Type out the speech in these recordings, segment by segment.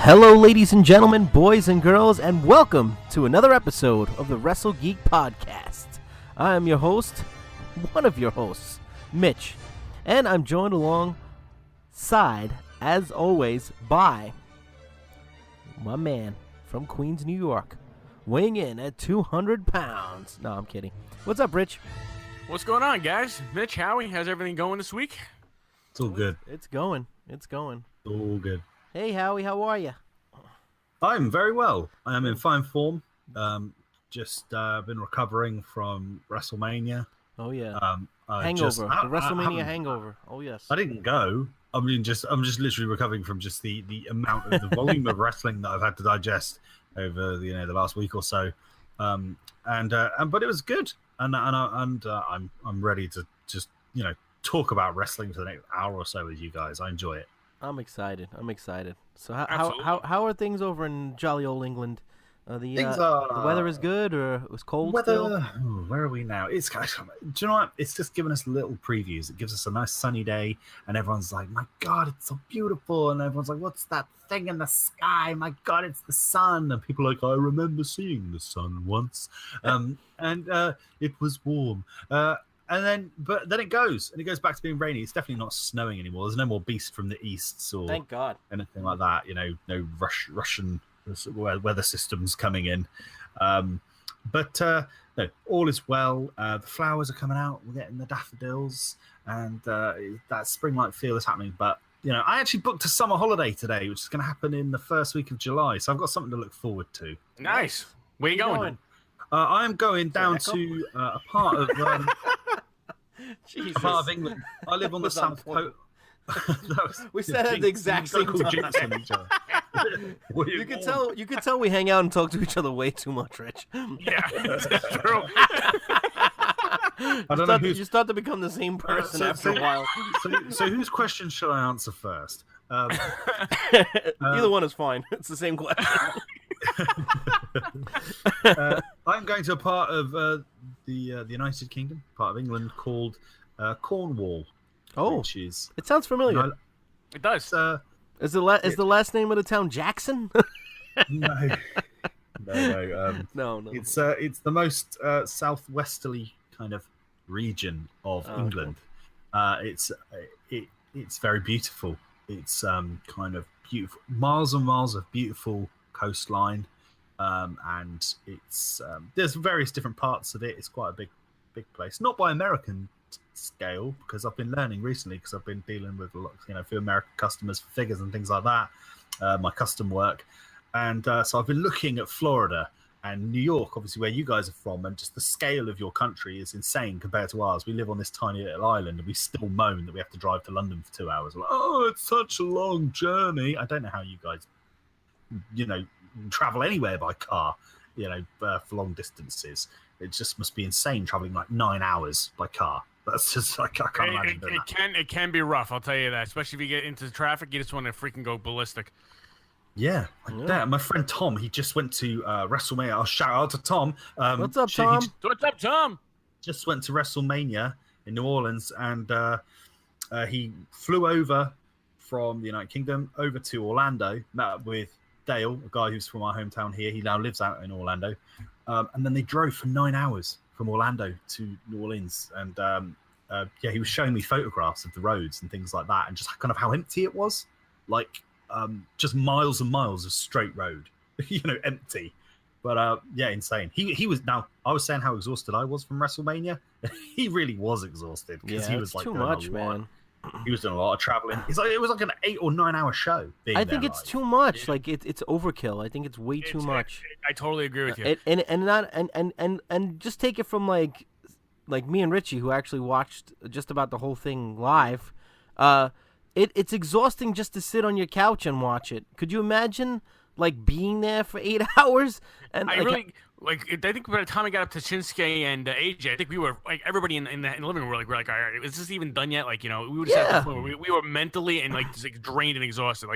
Hello, ladies and gentlemen, boys and girls, and welcome to another episode of the Wrestle Geek podcast. I am your host, one of your hosts, Mitch, and I'm joined alongside, as always, by my man from Queens, New York, weighing in at 200 pounds. No, I'm kidding. What's up, Rich? What's going on, guys? Mitch, Howie, how's everything going this week? It's all good. It's going. All good. Hey, Howie, how are you? I'm very well. I am in fine form. Just been recovering from WrestleMania. Oh yeah. Hangover. The WrestleMania hangover. Oh yes. I didn't go. I'm just literally recovering from just the amount of the volume of wrestling that I've had to digest over the last week or so. But it was good, and I'm ready to just talk about wrestling for the next hour or so with you guys. I enjoy it. I'm excited. So how are things over in jolly old England? The weather is good, or it was cold still? Where are we now? It's do you know what? It's just giving us little previews. It gives us a nice sunny day, and everyone's like, "My God, it's so beautiful!" And everyone's like, "What's that thing in the sky? My God, it's the sun!" And people are like, "I remember seeing the sun once, and it was warm." But then it goes back to being rainy. It's definitely not snowing anymore. There's no more beast from the east or thank God anything like that. No Russian weather systems coming in. No, all is well. The flowers are coming out. We're getting the daffodils, and that spring-like feel is happening. But I actually booked a summer holiday today, which is going to happen in the first week of July. So I've got something to look forward to. Nice. Where you going? I am going down to a part of Jesus. a part of England. I live on the south coast. We said at the exact same time. You could tell we hang out and talk to each other way too much, Rich. Yeah, that's true. You start to become the same person after a while. So whose question should I answer first? Either one is fine. It's the same question. I'm going to a part of the United Kingdom, part of England called Cornwall. Oh, it sounds familiar. It does. Is the last name of the town Jackson? No. No. It's the most southwesterly kind of region of England. Okay. It's very beautiful. It's kind of beautiful, miles and miles of beautiful coastline, and it's there's various different parts of it. It's quite a big place, not by American scale, because I've been learning recently, because I've been dealing with a lot, a few American customers for figures and things like that, my custom work, and so I've been looking at Florida and New York, obviously where you guys are from, and just the scale of your country is insane compared to ours. We live on this tiny little island, and we still moan that we have to drive to London for 2 hours. We're like, oh, it's such a long journey. I don't know how you guys, travel anywhere by car, for long distances. It just must be insane traveling like 9 hours by car. That's just I can't imagine doing that. It can be rough, I'll tell you that. Especially if you get into traffic, you just want to freaking go ballistic. Yeah, that. My friend Tom, he just went to WrestleMania. I'll shout out to Tom. What's up, Tom? What's up, Tom? Just went to WrestleMania in New Orleans, and he flew over from the United Kingdom over to Orlando, met up with Dale, a guy who's from our hometown here. He now lives out in Orlando. And then they drove for 9 hours from Orlando to New Orleans. And he was showing me photographs of the roads and things like that, and just kind of how empty it was. Like, just miles and miles of straight road, empty. But insane. He was. Now, I was saying how exhausted I was from WrestleMania. He really was exhausted, because he was like too much, man. He was doing a lot of traveling. It was like an 8 or 9 hour show. I think it's too much. Like it's overkill. I think it's way too much. I totally agree with you. And just take it from like me and Richie, who actually watched just about the whole thing live. It's exhausting just to sit on your couch and watch it. Could you imagine like being there for 8 hours? And I think by the time I got up to Shinsuke and AJ, I think we were like everybody in the living room. We're like, all right, is this even done yet? Like, we were just at the point where we were mentally and just drained and exhausted.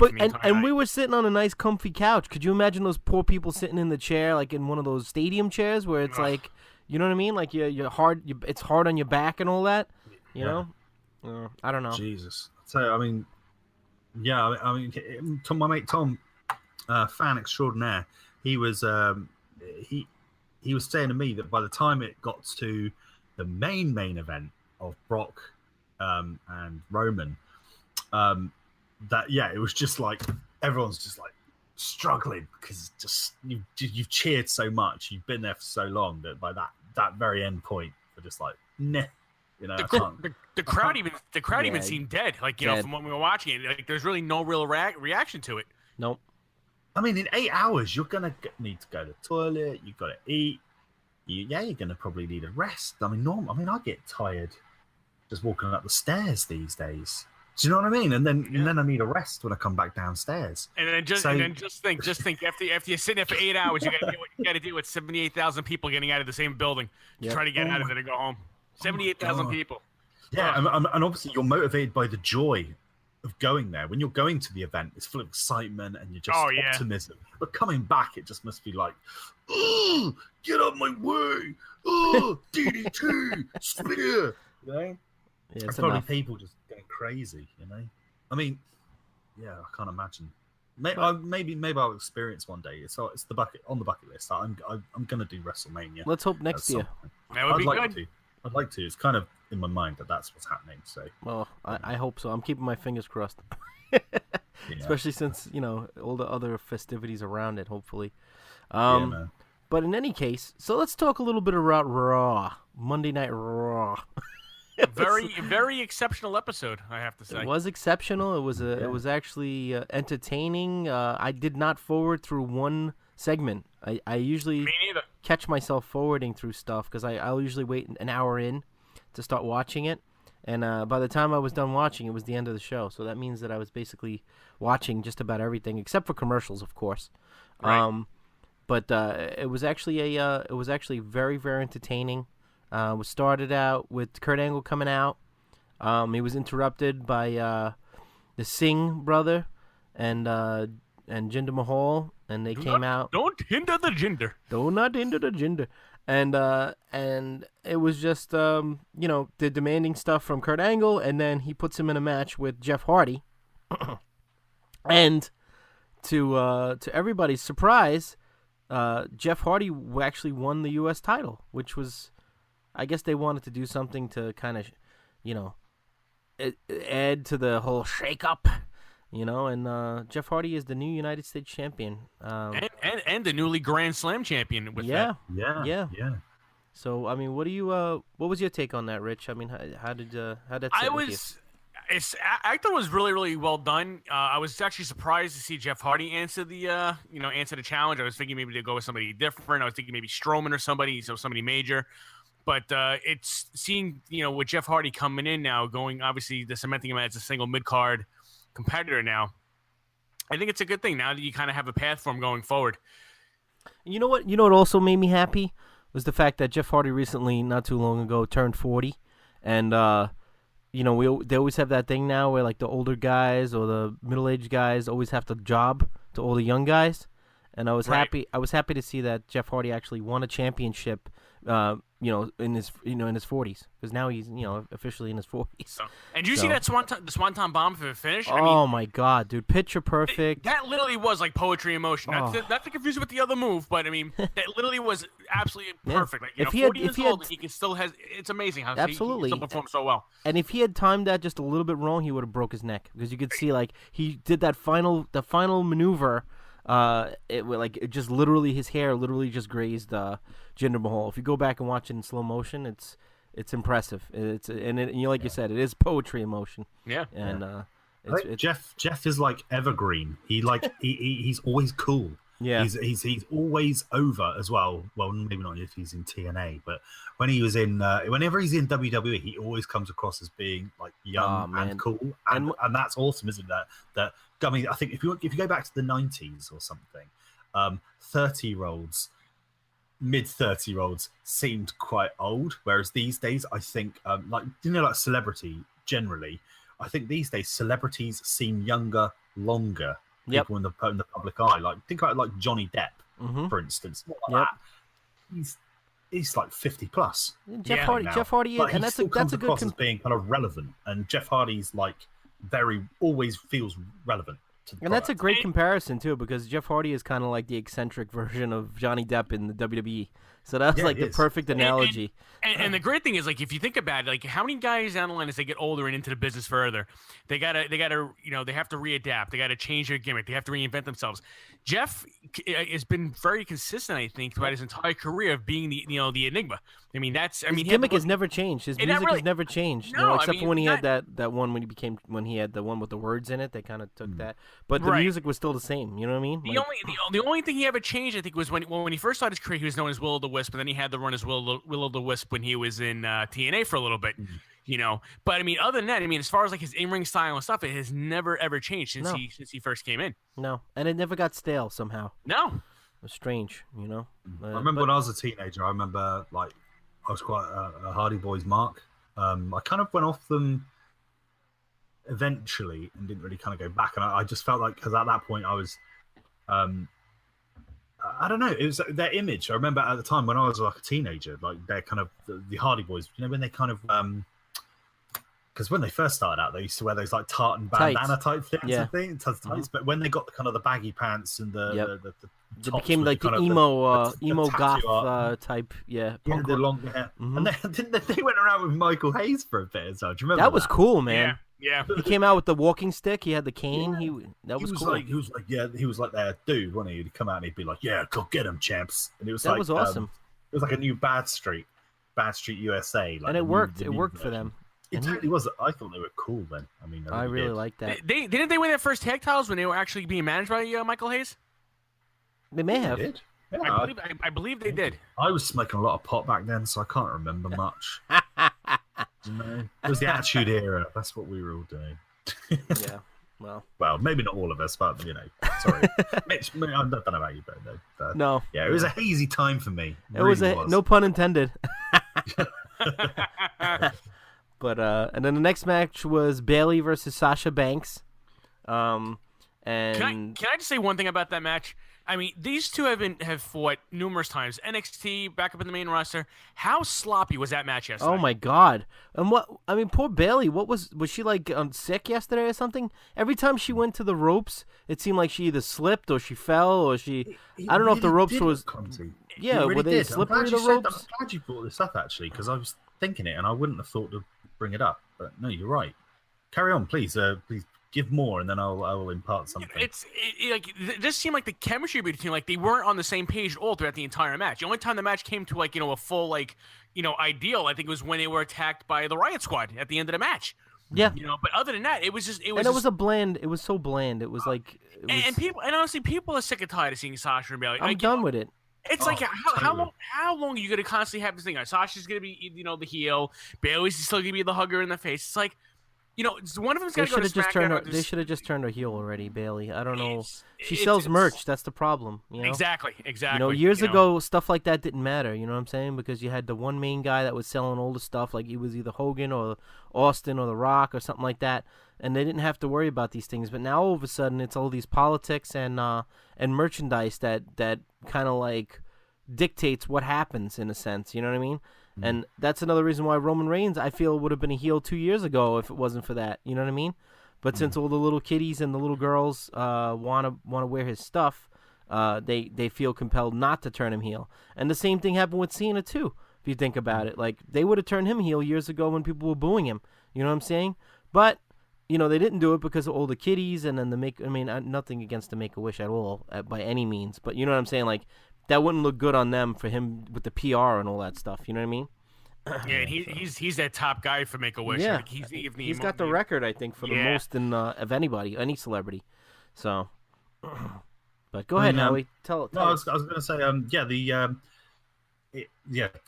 And we were sitting on a nice, comfy couch. Could you imagine those poor people sitting in the chair, like in one of those stadium chairs, where it's like, you know what I mean? Like you're hard. It's hard on your back and all that. You know, I don't know. Jesus. So I mean, my mate Tom. fan extraordinaire. He was he was saying to me that by the time it got to the main event of Brock and Roman, it was just like everyone's just like struggling because just you've cheered so much, you've been there for so long that by that very end point, they're just like, nah. You know, the crowd even seemed dead. Like, you know, from when we were watching it, like there's really no real reaction to it. Nope. I mean, in 8 hours, you're gonna need to go to the toilet. You've got to eat. You're gonna probably need a rest. I mean, I get tired just walking up the stairs these days. Do you know what I mean? And then I need a rest when I come back downstairs. And then just think after you're sitting there for 8 hours, you got to deal with 78,000 people getting out of the same building to try to get out of it and go home. 78,000 people. Yeah, and obviously you're motivated by the joy of going there. When you're going to the event, it's full of excitement and you're just optimism. But coming back, it just must be like, oh, get out of my way. Oh, DDT, spear. You know? Yeah, it's probably people just going crazy, you know? I mean, yeah, I can't imagine. Maybe I'll experience one day. It's the bucket list. I'm gonna do WrestleMania. Let's hope next year. That would be good. I'd like to. It's kind of in my mind that's what's happening. So. Well, I hope so. I'm keeping my fingers crossed. Especially since, you know, all the other festivities around it, hopefully. Man. But in any case, so let's talk a little bit about Raw. Monday Night Raw. Very exceptional episode, I have to say. It was exceptional. It was actually entertaining. I did not forward through one segment. I usually catch myself forwarding through stuff because I'll usually wait an hour in to start watching it. And by the time I was done watching, it was the end of the show. So that means that I was basically watching just about everything except for commercials, of course. Right. But it was actually very, very entertaining. We started out with Kurt Angle coming out. He was interrupted by the Singh brother and Jinder Mahal, and they came out. Don't hinder the Jinder. Do not hinder the Jinder. And it was just you know, the demanding stuff from Kurt Angle, and then he puts him in a match with Jeff Hardy. And to everybody's surprise, Jeff Hardy actually won the U.S. title, which was, I guess they wanted to do something to kind of, you know, add to the whole shake-up, you know, and Jeff Hardy is the new United States champion. And the newly Grand Slam champion with that. Yeah. So, I mean, what was your take on that, Rich? I mean, how did that sit with you? I thought it was really, really well done. I was actually surprised to see Jeff Hardy answer the challenge. I was thinking maybe to go with somebody different. I was thinking maybe Strowman or somebody major. But it's seeing, you know, with Jeff Hardy coming in now, going obviously the cementing him as a single mid-card competitor now, I think it's a good thing now that you kind of have a path for him going forward. You know what? You know what also made me happy was the fact that Jeff Hardy recently, not too long ago, turned 40, and you know, they always have that thing now where like the older guys or the middle-aged guys always have to job to all the young guys, and I was happy. I was happy to see that Jeff Hardy actually won a championship. You know, in his 40s, because now he's, you know, officially in his 40s. And you see that Swanton bomb for the finish? Oh my God, dude! Picture perfect. That literally was like poetry in motion. Not to confuse it with the other move, but I mean, that literally was absolutely perfect. Like, you know, 40 years old, he can still has. It's amazing how he still performs so well. And if he had timed that just a little bit wrong, he would have broke his neck, because you could see like he did the final maneuver. It just literally, his hair literally just grazed Jinder Mahal. If you go back and watch it in slow motion, it's impressive. You said, it is poetry in motion. Yeah. And Jeff is like evergreen. He's always cool. Yeah. He's always over as well. Well, maybe not if he's in TNA, but when he was in whenever he's in WWE, he always comes across as being like young and cool, and that's awesome, isn't it? That I mean, I think if you go back to the 90s or something, 30-year-olds, mid 30-year-olds seemed quite old, whereas these days I think like celebrity generally, I think these days celebrities seem younger longer. People in the public eye, like think about like Johnny Depp, for instance. That. He's like 50 plus. Jeff Hardy, but and that's a good as being kind of relevant. And Jeff Hardy's like always feels relevant to the And that's a product. great comparison too, because Jeff Hardy is kind of like the eccentric version of Johnny Depp in the WWE. So that was Yeah, like he the is. perfect analogy. And the great thing is, like, if you think about it, like, how many guys down the line as they get older and into the business further, they gotta, they have to readapt. They gotta change their gimmick. They have to reinvent themselves. Jeff has been very consistent, I think, throughout his entire career of being the enigma. I mean, His gimmick has never changed. His music has never changed. No, except for when he had that one when he had the one with the words in it. They kind of took that, but the music was still the same. You know what I mean? The only thing he ever changed, I think, was when he first started his career, he was known as Will o' the Wisp, and then he had the run as Will o' the Wisp when he was in TNA for a little bit. But I mean, other than that, I mean, as far as like his in-ring style and stuff, it has never ever changed since he first came in. No, and it never got stale somehow. No, it was strange, I remember when I was a teenager. I remember like I was quite a Hardy Boys mark. I kind of went off them eventually and didn't really kind of go back. And I just felt like, because at that point I was, I don't know, it was their image. I remember at the time when I was like a teenager, like they're kind of the Hardy Boys. You know, when they kind of because when they first started out, they used to wear those like tartan bandana type things, I think, tights. But when they got the kind of the baggy pants and the it became like the emo goth type, punk the long hair. And they went around with Michael Hayes for a bit as well. Do you remember that? Was cool, man. Yeah. He came out with the walking stick. He had the cane. That was cool. He was like their dude, wasn't he? He'd come out and he'd be like, "Yeah, go get him, champs!" And it was that was awesome. It was like a new Bad Street USA, like, and it worked. It worked for them. It totally was. I thought they were cool then. I mean, I really liked that. Didn't they win their first tag titles when they were actually being managed by Michael Hayes? They may have. They did. Yeah, I believe they did. I was smoking a lot of pot back then, so I can't remember much. It was the Attitude Era. That's what we were all doing. Yeah. Well, maybe not all of us, but sorry. Mitch, I don't know about you, but no. Yeah, it was a hazy time for me. It was no pun intended. But and then the next match was Bayley versus Sasha Banks. And can I just say one thing about that match? I mean, these two have fought numerous times. NXT, back up in the main roster. How sloppy was that match yesterday? Oh my God! And poor Bayley. What was she like sick yesterday or something? Every time she went to the ropes, it seemed like she either slipped or she fell or she. I don't know if the ropes was. Yeah, were they slippery, the ropes? I'm glad you brought this up actually, because I was thinking it and I wouldn't have thought to bring it up. But no, you're right. Carry on, please. Please. Give more, and then I will impart something. It just seemed like the chemistry between, like, they weren't on the same page at all throughout the entire match. The only time the match came to, like, a full, like, ideal, I think, was when they were attacked by the Riot Squad at the end of the match. Yeah. But other than that, it was just. It was a bland. It was so bland. It was like. Honestly, people are sick and tired of seeing Sasha and Bayley. I'm done with it. It's how long are you gonna constantly have this thing? Sasha's gonna be the heel. Bayley's still gonna be the hugger in the face. It's like. One of them's got to go to SmackDown. They should have just turned her heel already, Bayley. I don't know. She sells merch. That's the problem. Exactly. Years ago, stuff like that didn't matter. You know what I'm saying? Because you had the one main guy that was selling all the stuff, like he was either Hogan or Austin or The Rock or something like that, and they didn't have to worry about these things. But now all of a sudden, it's all these politics and merchandise that kind of like dictates what happens in a sense. You know what I mean? And that's another reason why Roman Reigns, I feel, would have been a heel 2 years ago if it wasn't for that. You know what I mean? But since all the little kiddies and the little girls want to wear his stuff, they feel compelled not to turn him heel. And the same thing happened with Cena too. If you think about it, like they would have turned him heel years ago when people were booing him. You know what I'm saying? But they didn't do it because of all the kiddies and then nothing against the Make-A-Wish at all by any means. But you know what I'm saying? Like. That wouldn't look good on them for him with the PR and all that stuff. You know what I mean? Yeah, and he's that top guy for Make-A-Wish. Yeah, he's got the record, I think, for the most of anybody, any celebrity. So, but go ahead, Howie. Tell. I was going to say,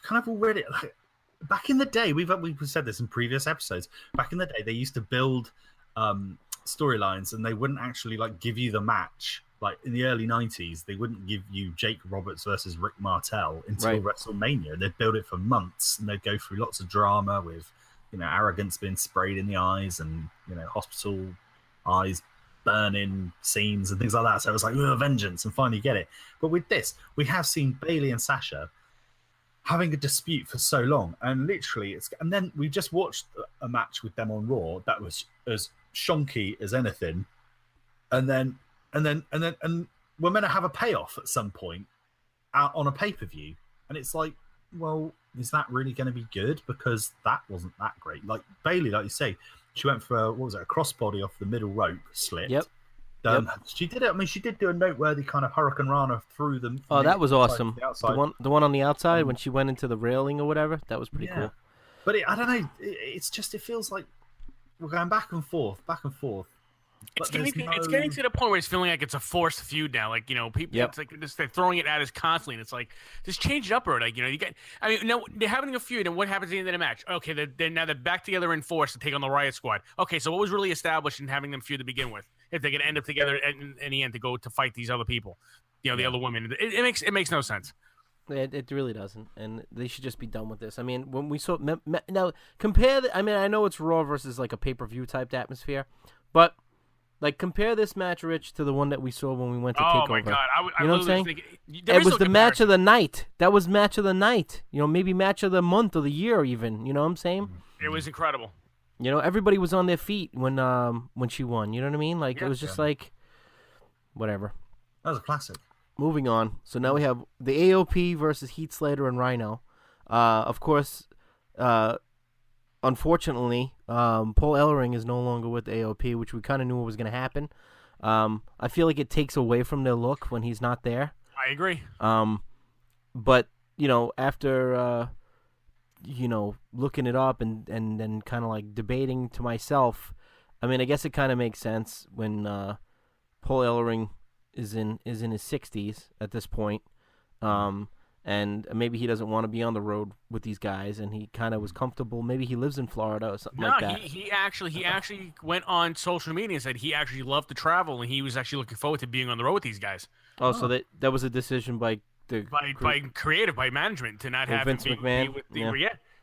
kind of already. Like, back in the day, we've said this in previous episodes. Back in the day, they used to build storylines, and they wouldn't actually like give you the match. Like in the early 90s, they wouldn't give you Jake Roberts versus Rick Martel until WrestleMania. They'd build it for months, and they'd go through lots of drama with, arrogance being sprayed in the eyes and, hospital eyes burning scenes and things like that. So it was like, vengeance, and finally get it. But with this, we have seen Bayley and Sasha having a dispute for so long, and literally, and then we just watched a match with them on Raw that was as shonky as anything. and then we're meant to have a payoff at some point out on a pay-per-view, and it's like, well, is that really going to be good? Because that wasn't that great. Like Bailey, like you say, she went for a crossbody off the middle rope, slipped. Yep. She did it. I mean, she did do a noteworthy kind of Hurricane Rana through them. Oh, that was awesome. The one on the outside when she went into the railing or whatever. That was pretty cool. But I don't know. It feels like we're going back and forth. It's getting to the point where it's feeling like it's a forced feud now. Like, people, it's like they're throwing it at us constantly. And it's like, just change it up, or like, they're having a feud, and what happens at the end of the match? Okay, they're back together in force to take on the Riot Squad. Okay, so what was really established in having them feud to begin with? If they're gonna end up together in the end to go to fight these other people, the other women, it makes no sense. It really doesn't, and they should just be done with this. I mean, when we saw now compare. I know it's Raw versus like a pay-per-view type atmosphere, but. Like, compare this match, Rich, to the one that we saw when we went to TakeOver. Oh, my God. You know what I'm saying? It was the match of the night. That was match of the night. Maybe match of the month or the year even. You know what I'm saying? It was incredible. Everybody was on their feet when she won. You know what I mean? Like, it was just like, whatever. That was a classic. Moving on. So now we have the AOP versus Heath Slater and Rhino. Of course, unfortunately, Paul Ellering is no longer with AOP, which we kind of knew was going to happen. I feel like it takes away from their look when he's not there. I agree. But, after, looking it up and then kind of like debating to myself, I mean, I guess it kind of makes sense when Paul Ellering is in his 60s at this point. And maybe he doesn't want to be on the road with these guys, and he kind of was comfortable. Maybe he lives in Florida or something like that. He actually went on social media and said he actually loved to travel, and he was actually looking forward to being on the road with these guys. Oh, so that was a decision by management to not have Vince McMahon.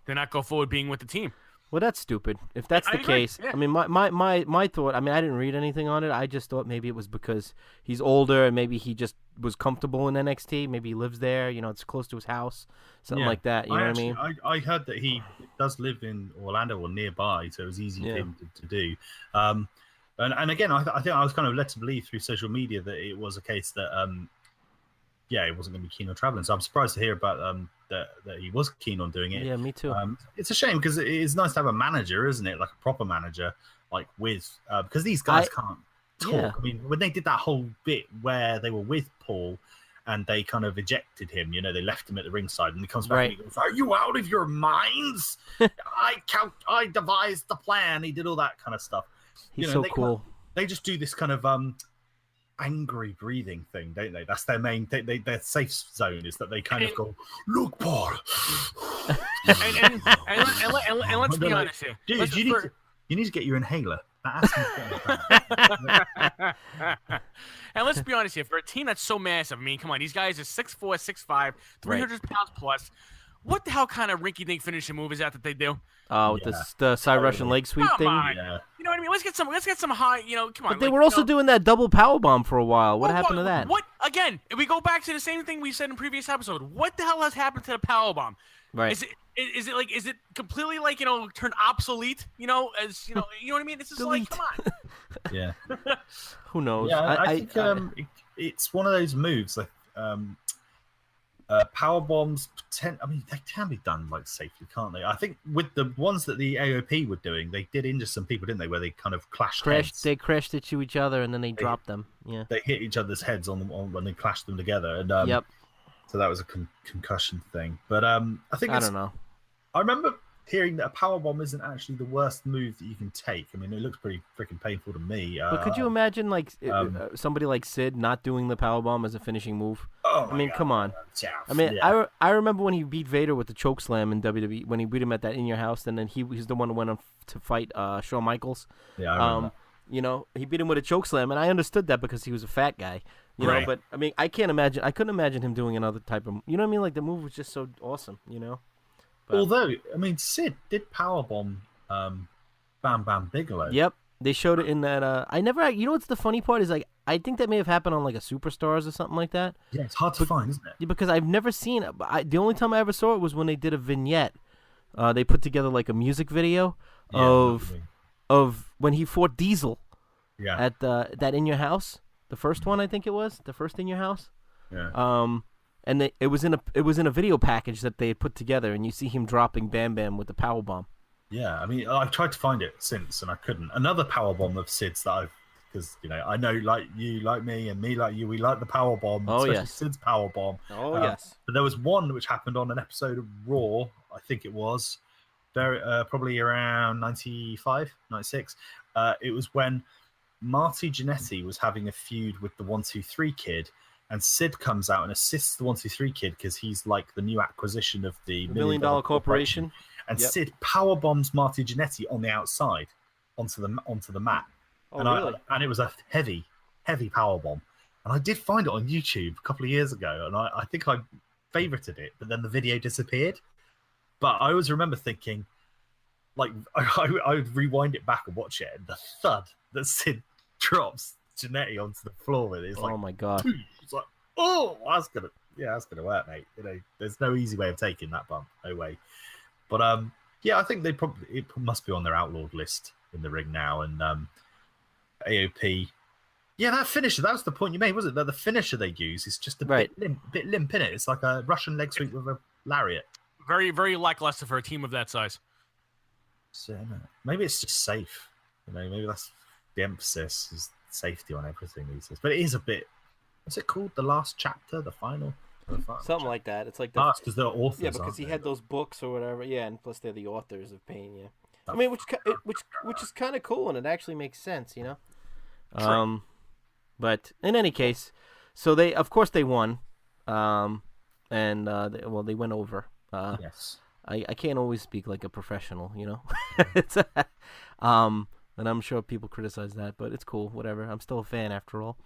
To not go forward being with the team. Well, that's stupid. If that's the case, yeah. I mean, my thought. I mean, I didn't read anything on it. I just thought maybe it was because he's older and maybe he just was comfortable in NXT. Maybe he lives there. It's close to his house, something like that. You know what I mean? I heard that he does live in Orlando or nearby, so it was easy for him to do. And again, I think I was kind of led to believe through social media that it was a case that he wasn't going to be keen on traveling. So I'm surprised to hear about that he was keen on doing it. Yeah, me too. It's a shame because it is nice to have a manager, isn't it? Like a proper manager, like with because these guys can't talk. Yeah. I mean, when they did that whole bit where they were with Paul and they kind of ejected him, they left him at the ringside, and he comes back and he goes, "Are you out of your minds? I devised the plan." He did all that kind of stuff. He's so cool. They just do this kind of angry breathing thing, don't they? That's their main their safe zone, is that they kind of go, "Look, Paul." and let's be honest here. Dude, you need to get your inhaler. And let's be honest here. For a team that's so massive, I mean, come on, these guys are 6'4", 6'5", 300 pounds plus. What the hell kind of rinky-dink finishing move is that they do? With the side Russian leg sweep thing. Yeah. You know what I mean? Let's get some high. Come on. But they were also doing that double power bomb for a while. What happened to that? What again? If we go back to the same thing we said in previous episode, what the hell has happened to the power bomb? Right. Is it completely turned obsolete? As you know what I mean? This is Delete. come on. Yeah. Who knows? Yeah, I think it's one of those moves like. Power bombs, they can be done safely, can't they? I think with the ones that the AOP were doing, they did injure some people, didn't they? Where they kind of crashed. They crashed into each other and then they dropped them. Yeah, they hit each other's heads on when they clashed them together, and so that was a concussion thing. But I think I don't know. I remember hearing that a powerbomb isn't actually the worst move that you can take. I mean, it looks pretty freaking painful to me. But could you imagine somebody like Sid not doing the powerbomb as a finishing move? Oh I mean, God. come on. Yeah. I mean, yeah. I remember when he beat Vader with the choke slam in WWE, when he beat him at that In Your House, and then he's the one who went on to fight Shawn Michaels. Yeah, I remember. He beat him with a choke slam, and I understood that because he was a fat guy. You know, but I mean, I couldn't imagine him doing another type of, you know what I mean? Like the move was just so awesome, But, although, I mean, Sid did powerbomb Bam Bam Bigelow. Yep, they showed it in that. You know what's the funny part is I think that may have happened on like a Superstars or something like that. Yeah, it's hard to find, isn't it? Because I've never seen it. The only time I ever saw it was when they did a vignette. They put together like a music video of when he fought Diesel. Yeah. at that In Your House, the first one I think it was, the first In Your House. Yeah. And it was in a video package that they had put together, and you see him dropping Bam Bam with the power bomb. Yeah, I mean, I've tried to find it since, and I couldn't. Another power bomb of Sid's that because I know like you, like me, and me like you, we like the power bomb. Oh especially yes, Sid's power bomb. Oh yes. But there was one which happened on an episode of Raw, I think it was, very probably around 95, 96. It was when Marty Jannetty was having a feud with the 1-2-3 Kid, and Sid comes out and assists the 1-2-3 Kid because he's like the new acquisition of the $1 Million Corporation. And Sid power bombs Marty Jannetty on the outside onto the mat. Oh, really? And it was a heavy power bomb. And I did find it on YouTube a couple of years ago, and I think I favorited it, but then the video disappeared. But I always remember thinking, like, I would rewind it back and watch it, and the thud that Sid drops Jannetty onto the floor with is like, oh my god! It's like, oh, that's gonna work, mate. There's no easy way of taking that bump. No way. But yeah, I think it must be on their outlawed list in the ring now. And AOP, yeah, that finisher, that was the point you made, was it? That the finisher they use is just a bit limp in it. It's like a Russian leg sweep with a lariat. Very, very lackluster for a team of that size. So maybe it's just safe. Maybe that's the emphasis, is safety on everything these days. But it is a bit. What's it called? The last chapter, the final. Something like that. It's like because they're authors. Yeah, because he had those books or whatever. Yeah, and plus they're the authors of Pain. Yeah, I mean, which is kind of cool, and it actually makes sense, True. But in any case, so they won, and they went over. Yes. I can't always speak like a professional, It's and I'm sure people criticize that, but it's cool, whatever. I'm still a fan after all.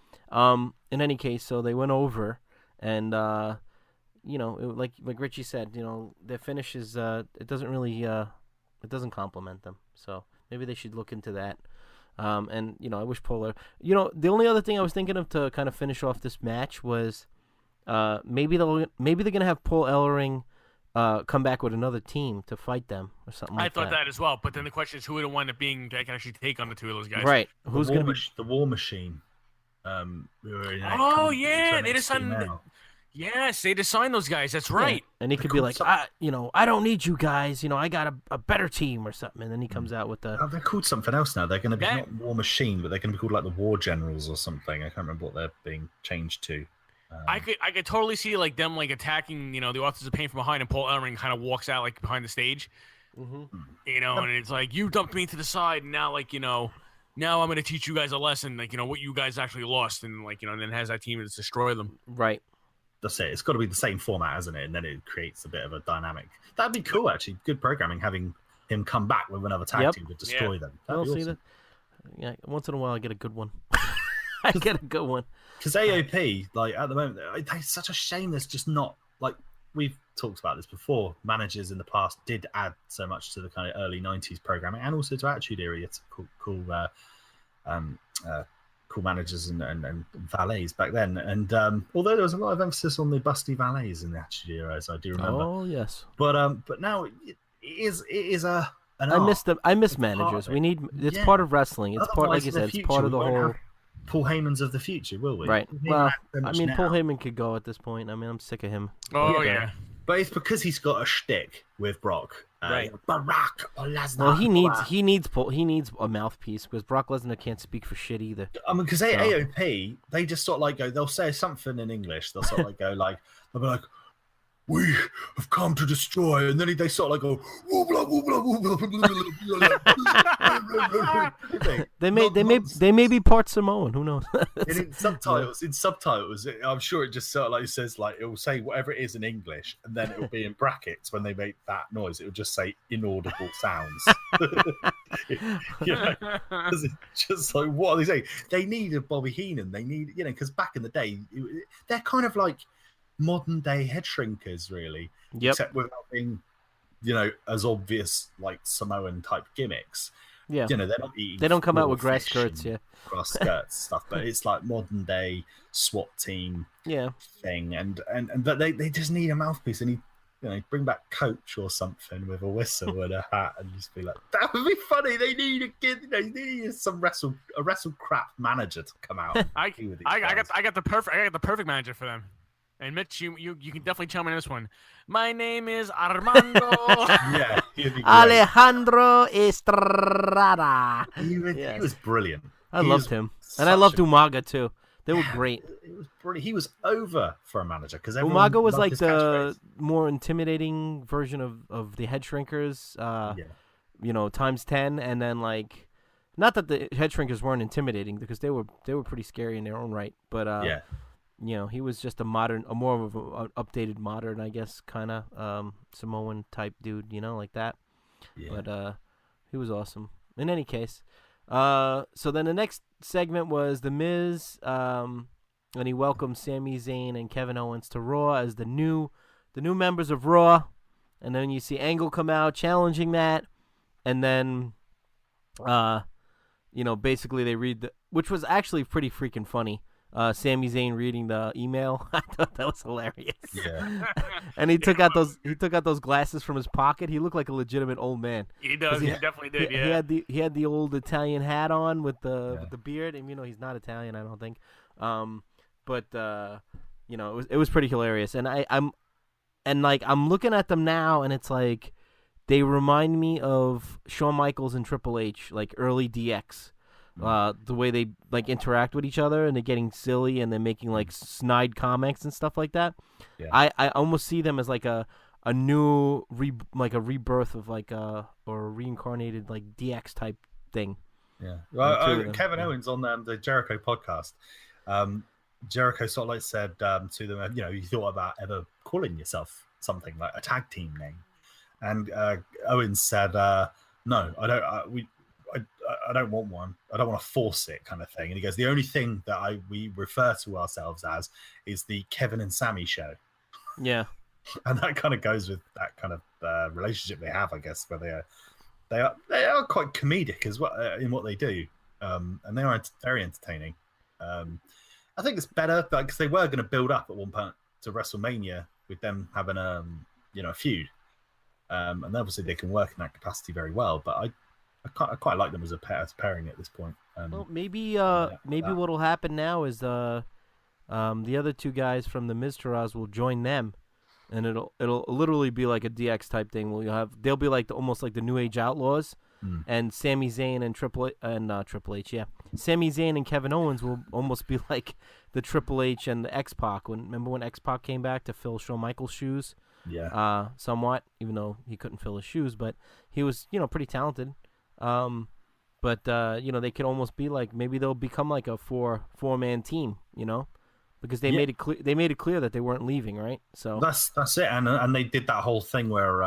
In any case, so they went over. And like Richie said, their finish is it doesn't really it doesn't compliment them. So maybe they should look into that. And I wish Polar. The only other thing I was thinking of to kind of finish off this match was maybe they're gonna have Paul Ellering come back with another team to fight them or something. I thought that as well, but then the question is who would wind up being that can actually take on the two of those guys. Right? Who's gonna be the War Machine? Oh yeah, they just signed. Yes, they just signed those guys. That's right. Yeah. And he could be like, I don't need you guys. I got a better team or something. And then he comes out with the. Oh, they're called something else now. They're going to be not War Machine, but they're going to be called like the War Generals or something. I can't remember what they're being changed to. I could totally see like them like attacking. The authors of Pain from behind, and Paul Ellering kind of walks out like behind the stage. Mm-hmm. And it's like you dumped me to the side, and now now I'm going to teach you guys a lesson, what you guys actually lost, and and then has that team to destroy them. Right. That's it. It's got to be the same format, hasn't it? And then it creates a bit of a dynamic. That'd be cool, actually. Good programming, having him come back with another tag team to destroy them. That'd be awesome. See that? Yeah, once in a while I get a good one. I get a good one. Because AOP, like at the moment, it's such a shame. There's just not like we've talked about this before. Managers in the past did add so much to the kind of early '90s programming, and also to Attitude Era. It's cool managers and valets back then. And although there was a lot of emphasis on the busty valets in the Attitude Era, as I do remember. Oh yes. But now it is a. I miss managers. We need. It's part of wrestling. It's part, like you said, it's part of the whole. Paul Heyman's of the future, will we? Right. Well, I mean, Paul Heyman could go at this point. I mean, I'm sick of him. Oh yeah. But it's because he's got a shtick with Brock. Right. Barack Lesnar. Well, he needs a mouthpiece because Brock Lesnar can't speak for shit either. I mean, because AOP, they just sort of like go. They'll say something in English. They'll sort of like go like, they'll be like, "We have come to destroy," and then they sort of like go, "Woobla, woobla, woobla." They may be part Samoan. Who knows? In subtitles, I'm sure it just sort of like says like it will say whatever it is in English, and then it will be in brackets when they make that noise. It will just say inaudible sounds. It's just like what are they saying? They need a Bobby Heenan. They need because back in the day, they're kind of like modern day head shrinkers, really. Yep. Except without being, as obvious like Samoan type gimmicks. Yeah. They're not eating. They don't come out with grass skirts, grass skirts stuff, but it's like modern day SWAT team. Yeah. Thing, and but they just need a mouthpiece. They need bring back Coach or something with a whistle and a hat, and just be like, that would be funny. They need a kid. They need a wrestle crap manager to come out. I got the perfect manager for them. And Mitch, you can definitely chime in this one. My name is Armando. Yeah, he'd be great. Alejandro Estrada. He was brilliant. I loved him, and I loved Umaga too. They were great. It was brilliant. He was over for a manager because Umaga was like the more intimidating version of the head shrinkers. Times 10, and then like, not that the head shrinkers weren't intimidating because they were pretty scary in their own right, but he was just a more of an updated modern, I guess, kind of Samoan type dude, like that. Yeah. But he was awesome. In any case, so then the next segment was The Miz, and he welcomed Sami Zayn and Kevin Owens to Raw as the new members of Raw, and then you see Angle come out challenging that, and then, basically they read which was actually pretty freaking funny. Sami Zayn reading the email. I thought that was hilarious. Yeah. And he took out those glasses from his pocket. He looked like a legitimate old man. He does. He definitely did. He had the old Italian hat on with the beard, and he's not Italian, I don't think. But it was pretty hilarious. And I'm looking at them now, and it's like they remind me of Shawn Michaels and Triple H, like early DX. The way they like interact with each other, and they're getting silly, and they're making like snide comics and stuff like that. Yeah. I almost see them as like a new rebirth of like or a reincarnated like DX type thing. Yeah. Well, Kevin Owens on the Jericho podcast, Jericho sort of like said to them, you thought about ever calling yourself something like a tag team name, and Owens said, no, I don't. I don't want one. I don't want to force it, kind of thing. And he goes, the only thing that we refer to ourselves as is the Kevin and Sammy show. Yeah, and that kind of goes with that kind of relationship they have, I guess, where they are quite comedic as well in what they do, and they are very entertaining. I think it's better because they were going to build up at one point to WrestleMania with them having a feud, and obviously they can work in that capacity very well. But I quite like them as a pairing at this point. Well, maybe what'll happen now is the other two guys from the Miztourage will join them, and it'll literally be like a DX type thing. They'll be like almost like the New Age Outlaws, and Sami Zayn and Triple H, yeah. Sami Zayn and Kevin Owens will almost be like the Triple H and the X-Pac. Remember when X-Pac came back to fill Shawn Michaels' shoes? Yeah. Somewhat, even though he couldn't fill his shoes, but he was pretty talented. But they could almost be like, maybe they'll become like a four-man team, because they made it clear that they weren't leaving, right? So that's it, and they did that whole thing where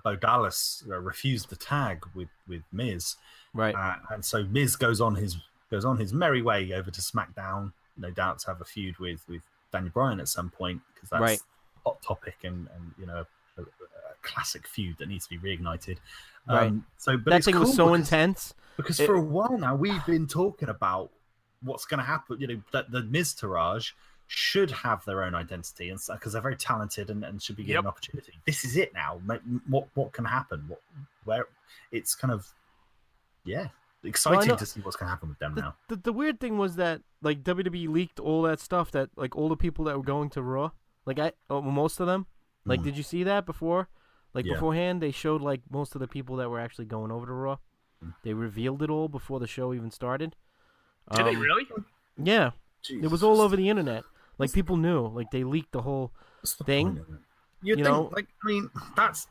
Bo Dallas refused the tag with Miz, right? And so Miz goes on his merry way over to SmackDown, no doubt to have a feud with Daniel Bryan at some point, because that's right. Hot topic and a classic feud that needs to be reignited. Right. But that thing was so intense because for a while now we've been talking about what's going to happen. That the Miztourage should have their own identity, and because they're very talented and should be given an opportunity. This is it now. What can happen? Where it's kind of exciting to see what's going to happen with them now. The weird thing was that like WWE leaked all that stuff, that like all the people that were going to Raw, like most of them. Like, did you see that before? Like, beforehand, they showed, like, most of the people that were actually going over to Raw. They revealed it all before the show even started. Did they really? Yeah. Jesus. It was all over the internet. Like, people knew. Like, they leaked the whole thing. You think, like, I mean, that's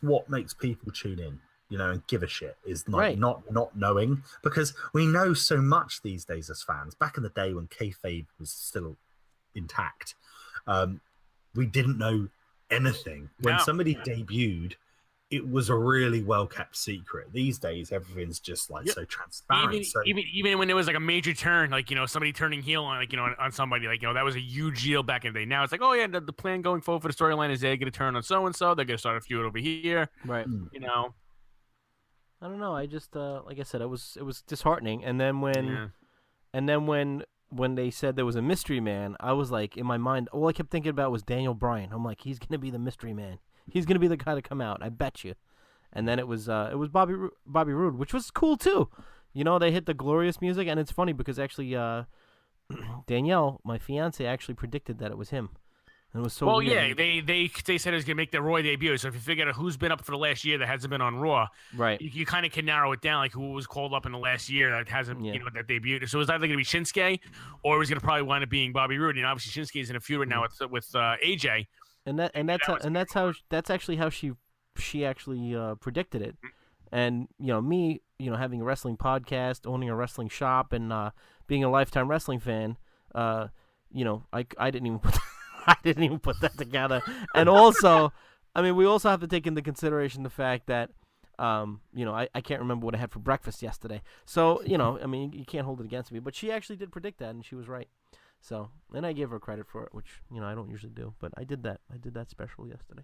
what makes people tune in, and give a shit, is like not knowing. Because we know so much these days as fans. Back in the day when kayfabe was still intact, we didn't know anything. When somebody debuted, it was a really well kept secret. These days, everything's just like so transparent. Even when it was like a major turn, like somebody turning heel on on somebody, like that was a huge deal back in the day. Now it's like, oh yeah, the plan going forward for the storyline is they're gonna turn on so and so. They're gonna start a feud over here, right? I don't know. I just like I said, it was disheartening. And then when when they said there was a mystery man, I was like, in my mind, all I kept thinking about was Daniel Bryan. I'm like, he's gonna be the mystery man. He's gonna be the guy to come out. I bet you. And then it was Bobby Roode, which was cool too. You know, they hit the glorious music, and it's funny because actually, Danielle, my fiance, actually predicted that it was him. And it was so well, weird. yeah, they said it was gonna make the Raw debut. So if you figure out who's been up for the last year that hasn't been on Raw, right? You kind of can narrow it down, like who was called up in the last year that hasn't, that debuted. So it was either gonna be Shinsuke, or it was gonna probably wind up being Bobby Roode. And obviously Shinsuke's in a feud right now with AJ. That's actually how she actually predicted it. And me, having a wrestling podcast, owning a wrestling shop, and being a lifetime wrestling fan, I didn't even put I didn't even put that together. And also, I mean, we also have to take into consideration the fact that I can't remember what I had for breakfast yesterday. So I mean, you can't hold it against me. But she actually did predict that, and she was right. So, and I gave her credit for it, which I don't usually do, but I did that. I did that special yesterday.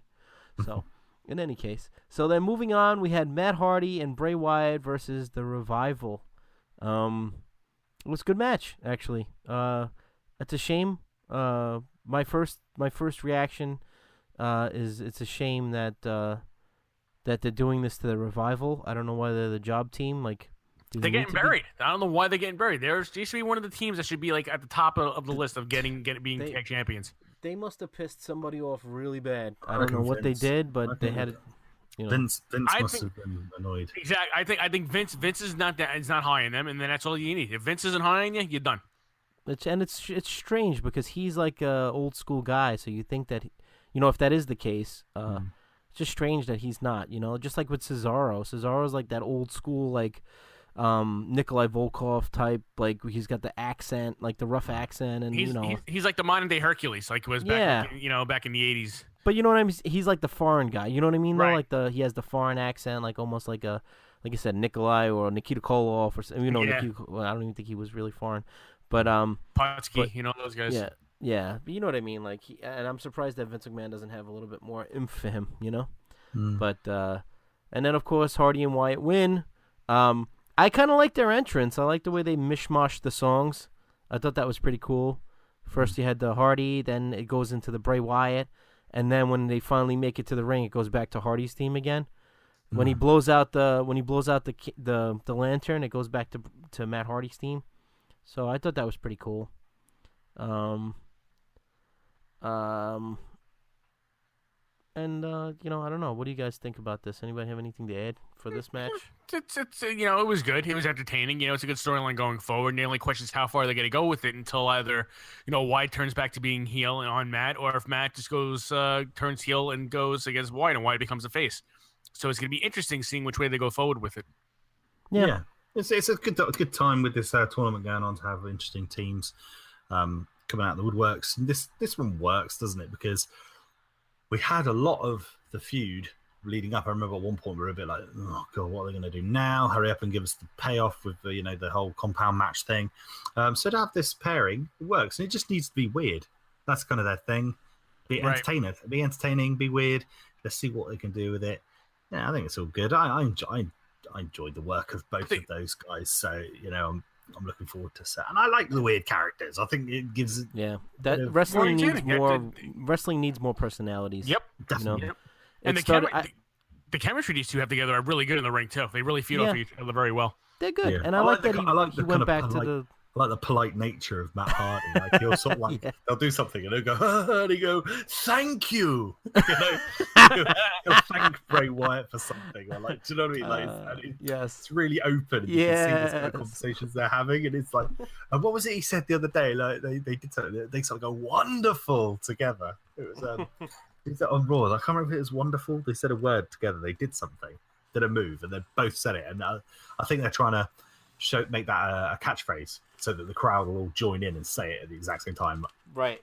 So. In any case, so then moving on, we had Matt Hardy and Bray Wyatt versus The Revival. It was a good match, actually. It's a shame. My first reaction is it's a shame that they're doing this to The Revival. I don't know why they're the job team. Like they're getting buried. I don't know why they're getting buried. They used to be one of the teams that should be like at the top of the list of being tag champions. They must have pissed somebody off really bad. I don't know what they did, but they had, Vince must have been annoyed. Exactly. I think Vince is not high on them, and then that's all you need. If Vince isn't high on you, you're done. It's strange because he's like a old school guy, so you think that, if that is the case, it's just strange that he's not. Just like with Cesaro. Cesaro's like that old school like. Nikolai Volkov type, like he's got the accent, like the rough accent, and he's like the modern day Hercules, like he was back back in the 80s. But you know what I mean? He's like the foreign guy. You know what I mean? Right. Though? Like he has the foreign accent, like almost like like I said, Nikolai or Nikita Koloff or something. I don't even think he was really foreign, but Potsky, those guys. Yeah, but you know what I mean? Like, and I'm surprised that Vince McMahon doesn't have a little bit more oomph for him, But and then of course Hardy and Wyatt win. I kind of like their entrance. I like the way they mishmashed the songs. I thought that was pretty cool. First you had the Hardy, then it goes into the Bray Wyatt, and then when they finally make it to the ring, it goes back to Hardy's theme again. When he blows out the lantern, it goes back to Matt Hardy's theme. So I thought that was pretty cool. And I don't know. What do you guys think about this? Anybody have anything to add for this match? It's it was good. It was entertaining. It's a good storyline going forward. And the only question is how far they're going to go with it until either Wyatt turns back to being heel and on Matt, or if Matt just turns heel and goes against Wyatt, and Wyatt becomes a face. So it's going to be interesting seeing which way they go forward with it. Yeah. It's a good time with this tournament going on to have interesting teams coming out of the woodworks. And this one works, doesn't it? Because we had a lot of the feud leading up. I remember at one point we were a bit like, oh god, what are they going to do now? Hurry up and give us the payoff with the whole compound match thing. So to have this pairing, it works, and it just needs to be weird. That's kind of their thing. Be entertaining, be weird. Let's see what they can do with it. Yeah, I think it's all good. I enjoyed the work of both of those guys. So I'm looking forward to that, and I like the weird characters. I think it gives that wrestling needs more. Wrestling needs more personalities. Yep, definitely. And the chemistry these two have together are really good in the ring too. They really feed off each other very well. They're good, and I like that he went back to the. I like the polite nature of Matt Hardy. Like he'll sort of like they'll do something and he'll go, and he go, "Thank you." He'll thank Bray Wyatt for something. Or like, do you know what I mean? Like, yes, it's really open. And you can see the kind of conversations they're having, and it's like, and what was it he said the other day? Like they did something. They sort of go wonderful together. It was is that on Raw? I can't remember if it was wonderful. They said a word together. They did something, did a move, and they both said it. And I think they're trying to make that a catchphrase so that the crowd will all join in and say it at the exact same time, right?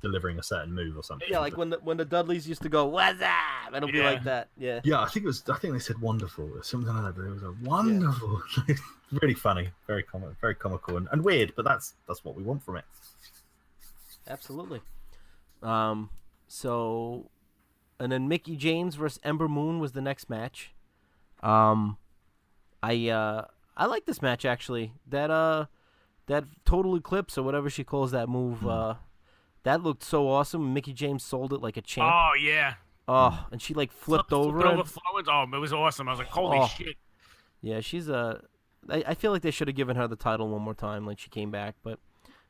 Delivering a certain move or something. Yeah, like when the Dudleys used to go, "What's up?" It'll be like that. Yeah. Yeah, I think they said wonderful or something like that. But it was a wonderful, really funny, very comical and weird. But that's what we want from it. Absolutely. So, and then Mickie James versus Ember Moon was the next match. I like this match actually. That that total eclipse or whatever she calls that move, that looked so awesome. Mickey James sold it like a champ. Oh yeah. Oh, and she like flipped over. Forwards. Oh, it was awesome. I was like, holy shit. Yeah, she's I feel like they should have given her the title one more time, like she came back, but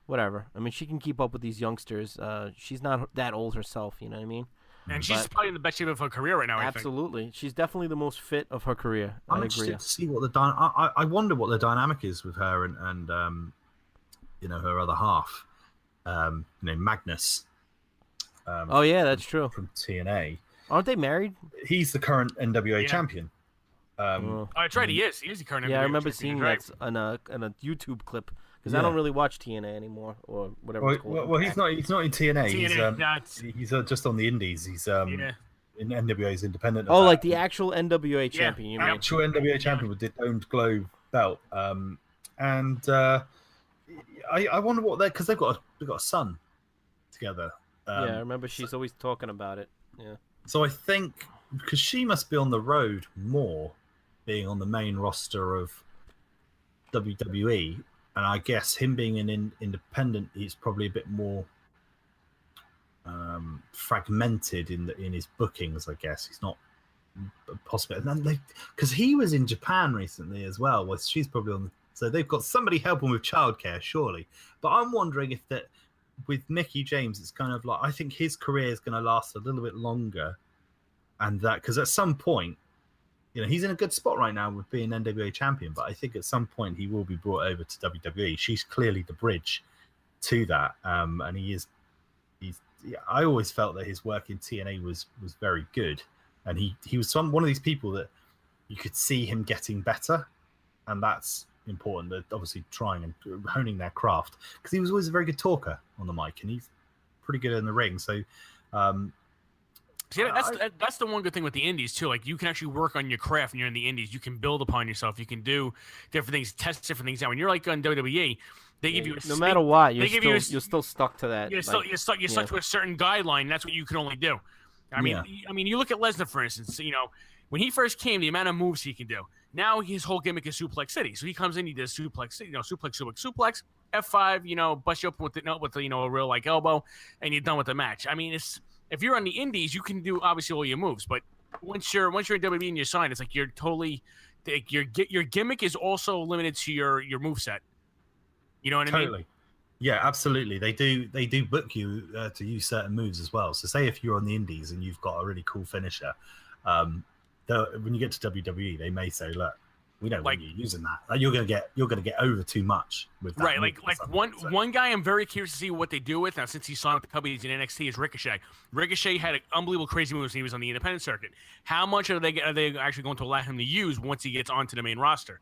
whatever. I mean, she can keep up with these youngsters. She's not that old herself, you know what I mean? And she's probably in the best shape of her career right now. Absolutely, I think. She's definitely the most fit of her career. I'm interested to see what I wonder what the dynamic is with her and her other half, Magnus. Oh yeah, that's true. From TNA. Aren't they married? He's the current NWA champion. Oh, that's right. He is. He is the current. Yeah, NWA I remember champion, seeing right. that on a YouTube clip because I don't really watch TNA anymore or whatever it's called. Well, he's not in TNA. He's just on the Indies. He's in NWA's independent. Oh, like the actual NWA champion. You mean? Actual NWA champion with the domed globe belt. And I wonder what because they've got a son together. Yeah, I remember she's always talking about it. Yeah. So I think because she must be on the road more, being on the main roster of WWE, and I guess him being an independent, he's probably a bit more fragmented in his bookings. I guess he's not possible. And then because he was in Japan recently as well. Well, she's probably on. So they've got somebody helping with childcare, surely. But I'm wondering if that. With Mickey James, it's kind of like I think his career is going to last a little bit longer, and that because at some point, he's in a good spot right now with being NWA champion. But I think at some point he will be brought over to WWE. She's clearly the bridge to that, and he's. I always felt that his work in TNA was very good, and he was one of these people that you could see him getting better, and that's important. They're obviously trying and honing their craft because he was always a very good talker on the mic and he's pretty good in the ring. So that's the one good thing with the indies too. Like you can actually work on your craft when you're in the indies. You can build upon yourself. You can do different things, test different things out. When you're like on WWE, they give you no matter what, you're still stuck to that. You're stuck to a certain guideline. That's what you can only do. I mean, you look at Lesnar for instance. When he first came, the amount of moves he can do. Now his whole gimmick is Suplex City. So he comes in, he does Suplex City, suplex, F5, bust you up with a real like elbow, and you're done with the match. I mean, if you're on the indies, you can do obviously all your moves, but once you're in WWE and you're signed, it's like you're totally your gimmick is also limited to your moveset. You know what I mean? Totally. Yeah, absolutely. They do book you to use certain moves as well. So say if you're on the indies and you've got a really cool finisher, when you get to WWE, they may say, "Look, we don't want you using that. Like, you're gonna get over too much with that." Right, one guy I'm very curious to see what they do with now since he signed with the company in NXT is Ricochet. Ricochet had an unbelievable crazy moves when he was on the independent circuit. How much are they actually going to allow him to use once he gets onto the main roster?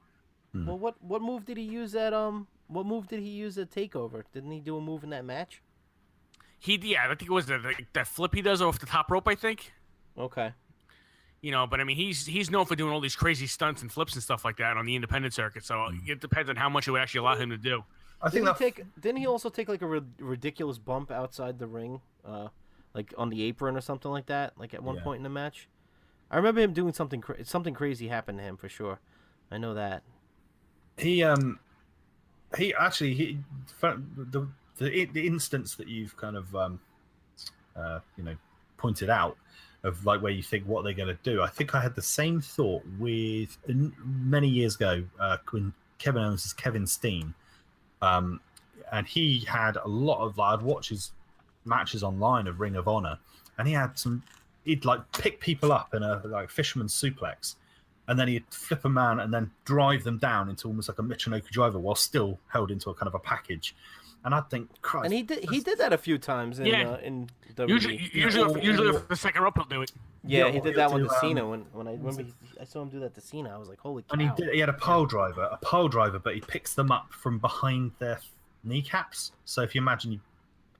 Well, what move did he use at What move did he use at Takeover? Didn't he do a move in that match? I think it was that flip he does off the top rope. I think. Okay. But I mean, he's known for doing all these crazy stunts and flips and stuff like that on the independent circuit. So it depends on how much it would actually allow him to do. Didn't he also take like a ridiculous bump outside the ring, like on the apron or something like that? Like at one point in the match, I remember him doing something crazy happened to him for sure. I know that. The instance that you've kind of pointed out of like where you think what they're going to do. I think I had the same thought with many years ago when Kevin Owens is Kevin Steen, and he had a lot of I'd watch his matches online of Ring of Honor, and he'd like pick people up in a like fisherman's suplex, and then he'd flip a man and then drive them down into almost like a Michinoku driver while still held into a kind of a package. And I think, Christ. And he did that a few times in WWE. Usually the second rope will do it. Yeah, he did that one to Cena. When I saw him do that to Cena, I was like, holy cow. And he had a pile driver, but he picks them up from behind their kneecaps. So if you imagine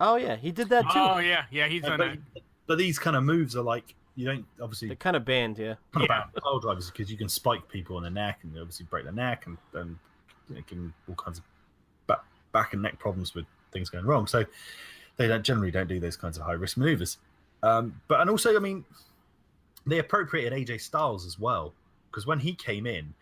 Oh yeah, he did that too. Oh yeah, he's done that. But these kind of moves are like you don't obviously. They're kind of banned, yeah. Pile drivers because you can spike people in the neck and obviously break their neck and give them all kinds of back and neck problems with things going wrong. So they generally don't do those kinds of high risk maneuvers. And also, I mean, they appropriated AJ Styles as well because when he came in,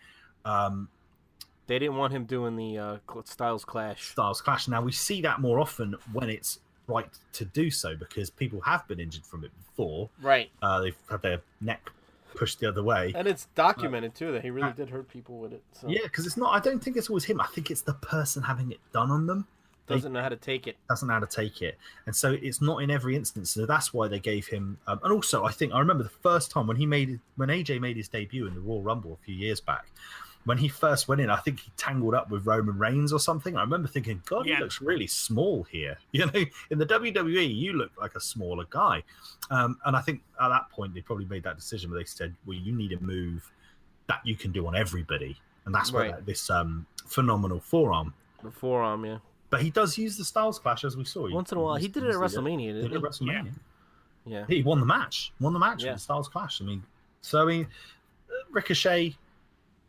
They didn't want him doing the Styles Clash. Styles Clash. Now we see that more often when it's right to do so because people have been injured from it before. Right. They've had their neck pushed the other way, and it's documented too that he really did hurt people with it. So. Yeah, because it's not. I don't think it's always him. I think it's the person having it done on them. Doesn't know how to take it. Doesn't know how to take it, and so it's not in every instance. So that's why they gave him. And also, I think I remember the first time when AJ made his debut in the Royal Rumble a few years back. When he first went in, I think he tangled up with Roman Reigns or something. I remember thinking, God, he looks really small here. You know, in the WWE, you look like a smaller guy. And I think at that point, they probably made that decision where they said, well, you need a move that you can do on everybody. And that's where this phenomenal forearm. The forearm, yeah. But he does use the Styles Clash, as we saw. Once in a while. He did it at WrestleMania, didn't he? Did it at WrestleMania. Yeah. He won the match. With the Styles Clash. Ricochet...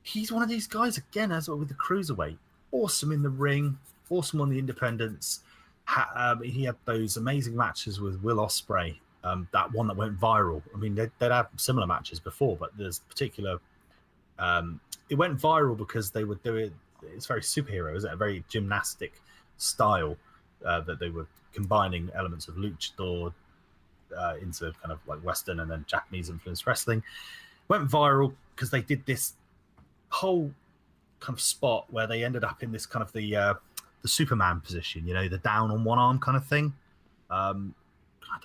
He's one of these guys, again, as well with the Cruiserweight. Awesome in the ring. Awesome on the independents. He had those amazing matches with Will Ospreay. That one that went viral. I mean, they'd had similar matches before, but there's particular... it went viral because they would do it... It's very superhero, isn't it? A very gymnastic style that they were combining elements of luchador into kind of like Western and then Japanese-influenced wrestling. Went viral because they did this whole kind of spot where they ended up in this kind of the Superman position, you know, the down on one arm kind of thing. I don't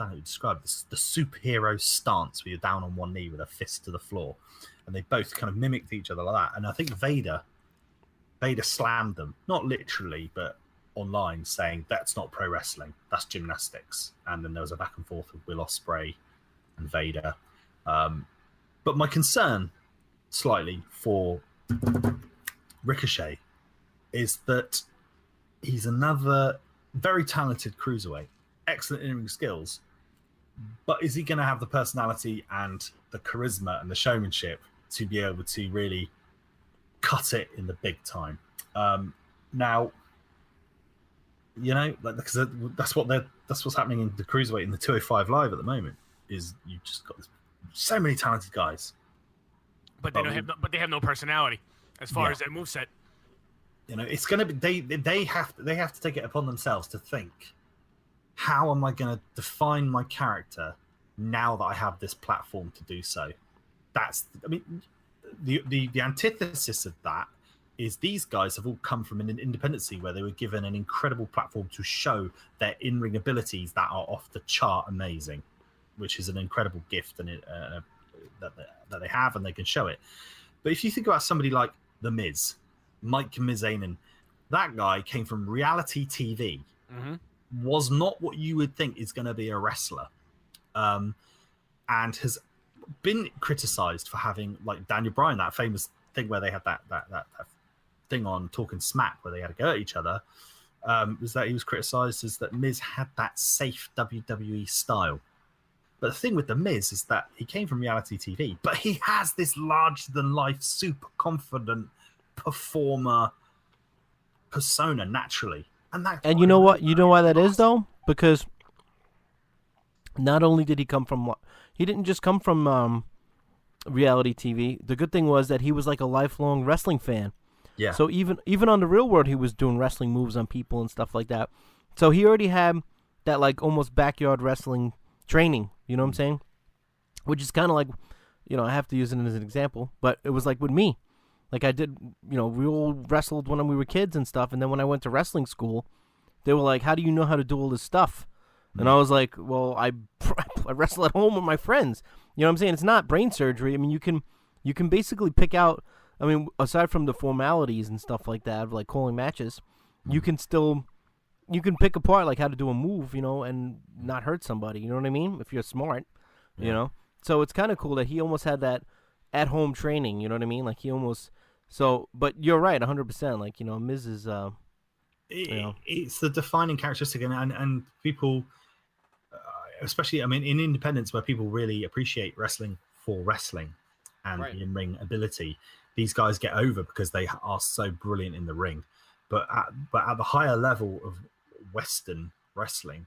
know how to describe this. The superhero stance where you're down on one knee with a fist to the floor, and they both kind of mimicked each other like that. And I think Vader slammed them, not literally, but online, saying that's not pro wrestling, that's gymnastics. And then there was a back and forth with Will Ospreay and Vader. But my concern, slightly, for Ricochet is that he's another very talented cruiserweight, excellent in-ring skills, but is he going to have the personality and the charisma and the showmanship to be able to really cut it in the big time? Now, you know, like, because that's what's happening in the cruiserweight in the 205 Live at the moment. Is you've just got so many talented guys. But they have no personality as far as their moveset. You know, it's going to be they have to take it upon themselves to think, how am I going to define my character now that I have this platform to do so? The antithesis of that is these guys have all come from an independency where they were given an incredible platform to show their in-ring abilities that are off the chart amazing, which is an incredible gift and that they have, and they can show it. But if you think about somebody like The Miz, Mike Mizanin, that guy came from reality TV, was not what you would think is going to be a wrestler, and has been criticized for having, like Daniel Bryan, that famous thing where they had that thing on Talking Smack where they had to go at each other, was that he was criticized as that Miz had that safe WWE style. But the thing with The Miz is that he came from reality TV, but he has this larger-than-life, super confident performer persona naturally. And you know what? You know why that is, though? Because not only did he come from... He didn't just come from reality TV. The good thing was that he was like a lifelong wrestling fan. Yeah. So even on the real world, he was doing wrestling moves on people and stuff like that. So he already had that like almost backyard wrestling training. You know what I'm saying? Which is kind of like, you know, I have to use it as an example, but it was like with me. Like I did, you know, we all wrestled when we were kids and stuff. And then when I went to wrestling school, they were like, how do you know how to do all this stuff? And I was like, well, I wrestle at home with my friends. You know what I'm saying? It's not brain surgery. I mean, you can basically pick out, I mean, aside from the formalities and stuff like that, of like calling matches, you can pick apart like how to do a move, you know, and not hurt somebody. You know what I mean? If you're smart, you know. So it's kind of cool that he almost had that at-home training. You know what I mean? Like he almost. So, but you're right, 100%. Like, you know, Miz is. It's the defining characteristic, and people, especially, I mean, in independence where people really appreciate wrestling for wrestling and the in-ring ability, these guys get over because they are so brilliant in the ring. But at the higher level of Western wrestling,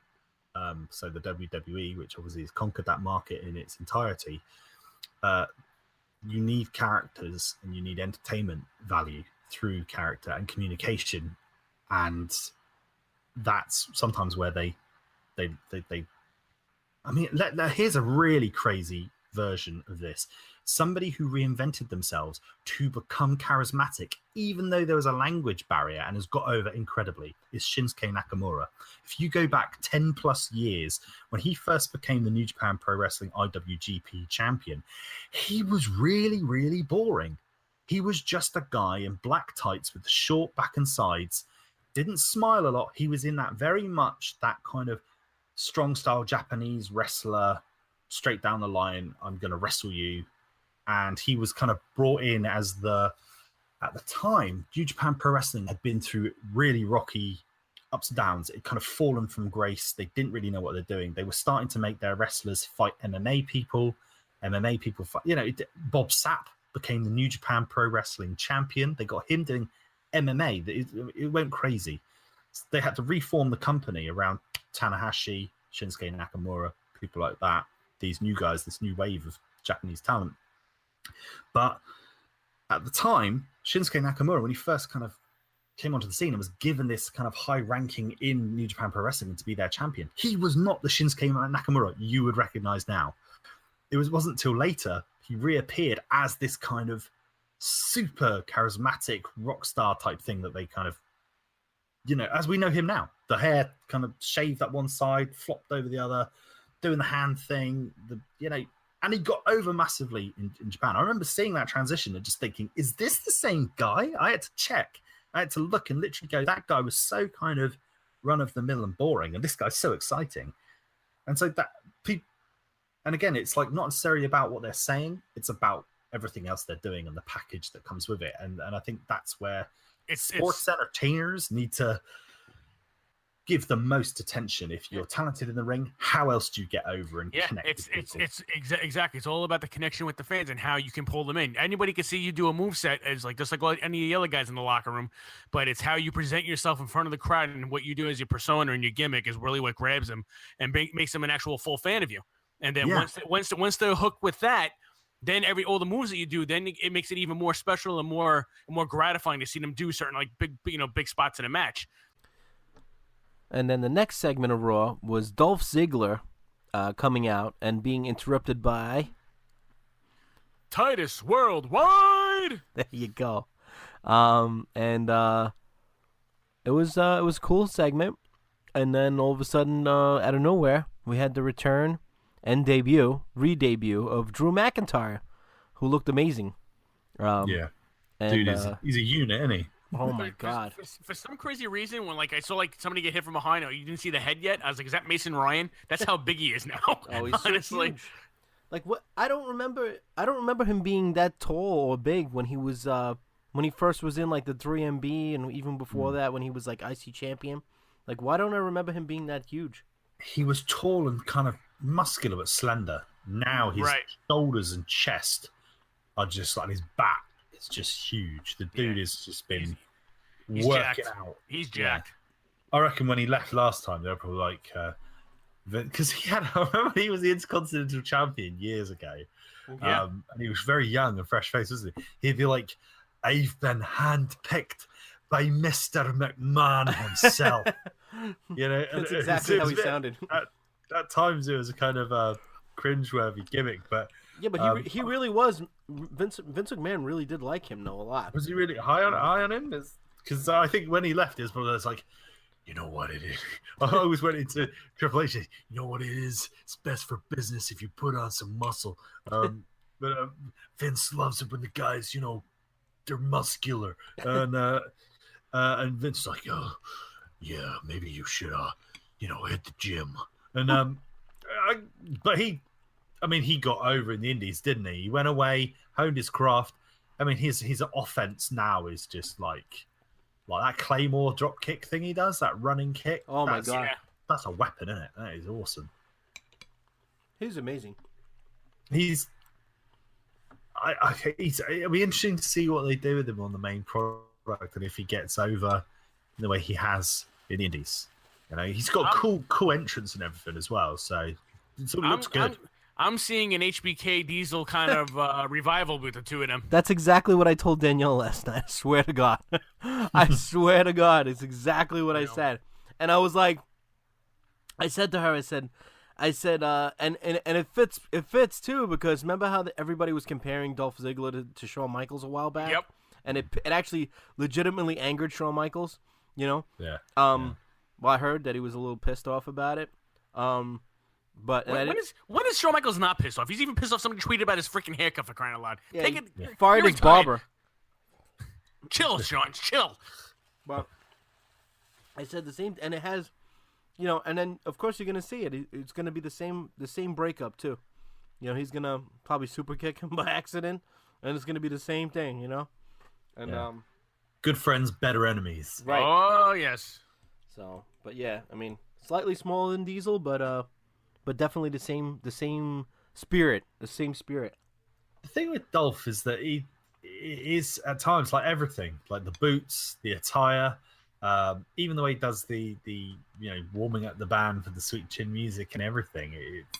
so the WWE, which obviously has conquered that market in its entirety, you need characters and you need entertainment value. through character and communication, and that's sometimes where they I mean, here's a really crazy version of this. Somebody who reinvented themselves to become charismatic, even though there was a language barrier, and has got over incredibly, is Shinsuke Nakamura. If you go back 10 plus years, when he first became the New Japan Pro Wrestling IWGP champion, he was really, really boring. He was just a guy in black tights with the short back and sides, didn't smile a lot. He was in that very much that kind of strong style Japanese wrestler, straight down the line, I'm going to wrestle you. And he was kind of brought in as at the time, New Japan Pro Wrestling had been through really rocky ups and downs. It kind of fallen from grace. They didn't really know what they're doing. They were starting to make their wrestlers fight MMA people fight, Bob Sapp became the New Japan Pro Wrestling champion. They got him doing MMA. It went crazy. They had to reform the company around Tanahashi, Shinsuke Nakamura, people like that. These new guys, this new wave of Japanese talent. But at the time, Shinsuke Nakamura, when he first kind of came onto the scene and was given this kind of high ranking in New Japan Pro Wrestling to be their champion, he was not the Shinsuke Nakamura you would recognize now. It wasn't until later he reappeared as this kind of super charismatic rock star type thing that they kind of, as we know him now. The hair kind of shaved up one side, flopped over the other, doing the hand thing, and he got over massively in Japan. I remember seeing that transition and just thinking, is this the same guy? I had to check. I had to look and literally go, that guy was so kind of run-of-the-mill and boring, and this guy's so exciting. And so and again, it's like not necessarily about what they're saying, it's about everything else they're doing and the package that comes with it. And I think that's where sports entertainers need to give the most attention. If you're talented in the ring, how else do you get over and connect with people? It's exactly. It's all about the connection with the fans and how you can pull them in. Anybody can see you do a moveset as just like any of the other guys in the locker room, but it's how you present yourself in front of the crowd, and what you do as your persona and your gimmick is really what grabs them and makes them an actual full fan of you. And then once they're hooked with that, then all the moves that you do, then it makes it even more special and more gratifying to see them do certain like big spots in a match. And then the next segment of Raw was Dolph Ziggler coming out and being interrupted by Titus Worldwide. There you go. And it was a cool segment. And then all of a sudden, out of nowhere, we had the return and re-debut of Drew McIntyre, who looked amazing. And, dude, he's a unit, isn't he? Oh my God! For some crazy reason, when I saw somebody get hit from behind, you didn't see the head yet. I was like, "Is that Mason Ryan?" That's how big he is now. Oh, he's honestly. So huge. Like what? I don't remember him being that tall or big when he was when he first was in like the 3MB, and even before that when he was like IC champion. Like, why don't I remember him being that huge? He was tall and kind of muscular but slender. Now his shoulders and chest are just like his back. It's just huge. The dude has just been working out. He's jacked. I reckon when he left last time, they were probably like, because I remember he was the Intercontinental Champion years ago, and he was very young and fresh faced, wasn't he? He'd be like, "I've been handpicked by Mr. McMahon himself." That's exactly how he sounded. At times, it was a kind of a cringeworthy gimmick, but. Yeah, but he really was. Vince McMahon really did like him, though, a lot. Was he really high on him? Because I think when he left, it was probably like, you know what it is. I always went into Triple H. You know what it is? It's best for business if you put on some muscle. But Vince loves it when the guys, they're muscular. And Vince's like, oh, yeah, maybe you should, hit the gym. And but he got over in the Indies, didn't he? He went away, honed his craft. I mean, his offense now is just like that Claymore drop kick thing he does, that running kick. Oh my God, that's a weapon, isn't it? That is awesome. He's amazing. It'll be interesting to see what they do with him on the main product, and if he gets over in the way he has in the Indies. He's got cool entrance and everything as well. So it looks good. I'm seeing an HBK Diesel kind of revival with the two of them. That's exactly what I told Danielle last night. I swear to God. I swear to God, it's exactly what I said. And I was like, I said to her, I said, and it fits too, because remember how everybody was comparing Dolph Ziggler to Shawn Michaels a while back? Yep. And it actually legitimately angered Shawn Michaels, you know? Yeah. Well, I heard that he was a little pissed off about it. But when is Shawn Michaels not pissed off? He's even pissed off somebody tweeted about his freaking haircut for crying out loud. Yeah, Take it. Fired you're his retired. barber. Chill, Sean. Chill. But I said the same, and it has, you know, and then of course you're gonna see it. It's gonna be the same breakup too. You know, he's gonna probably super kick him by accident, and it's gonna be the same thing. You know, and good friends, better enemies. right. Oh yes. So, but yeah, I mean, slightly smaller than Diesel, but definitely the same spirit, the same spirit. The thing with Dolph is that he is at times like everything, like the boots, the attire, even the way he does the warming up the band for the Sweet Chin music and everything.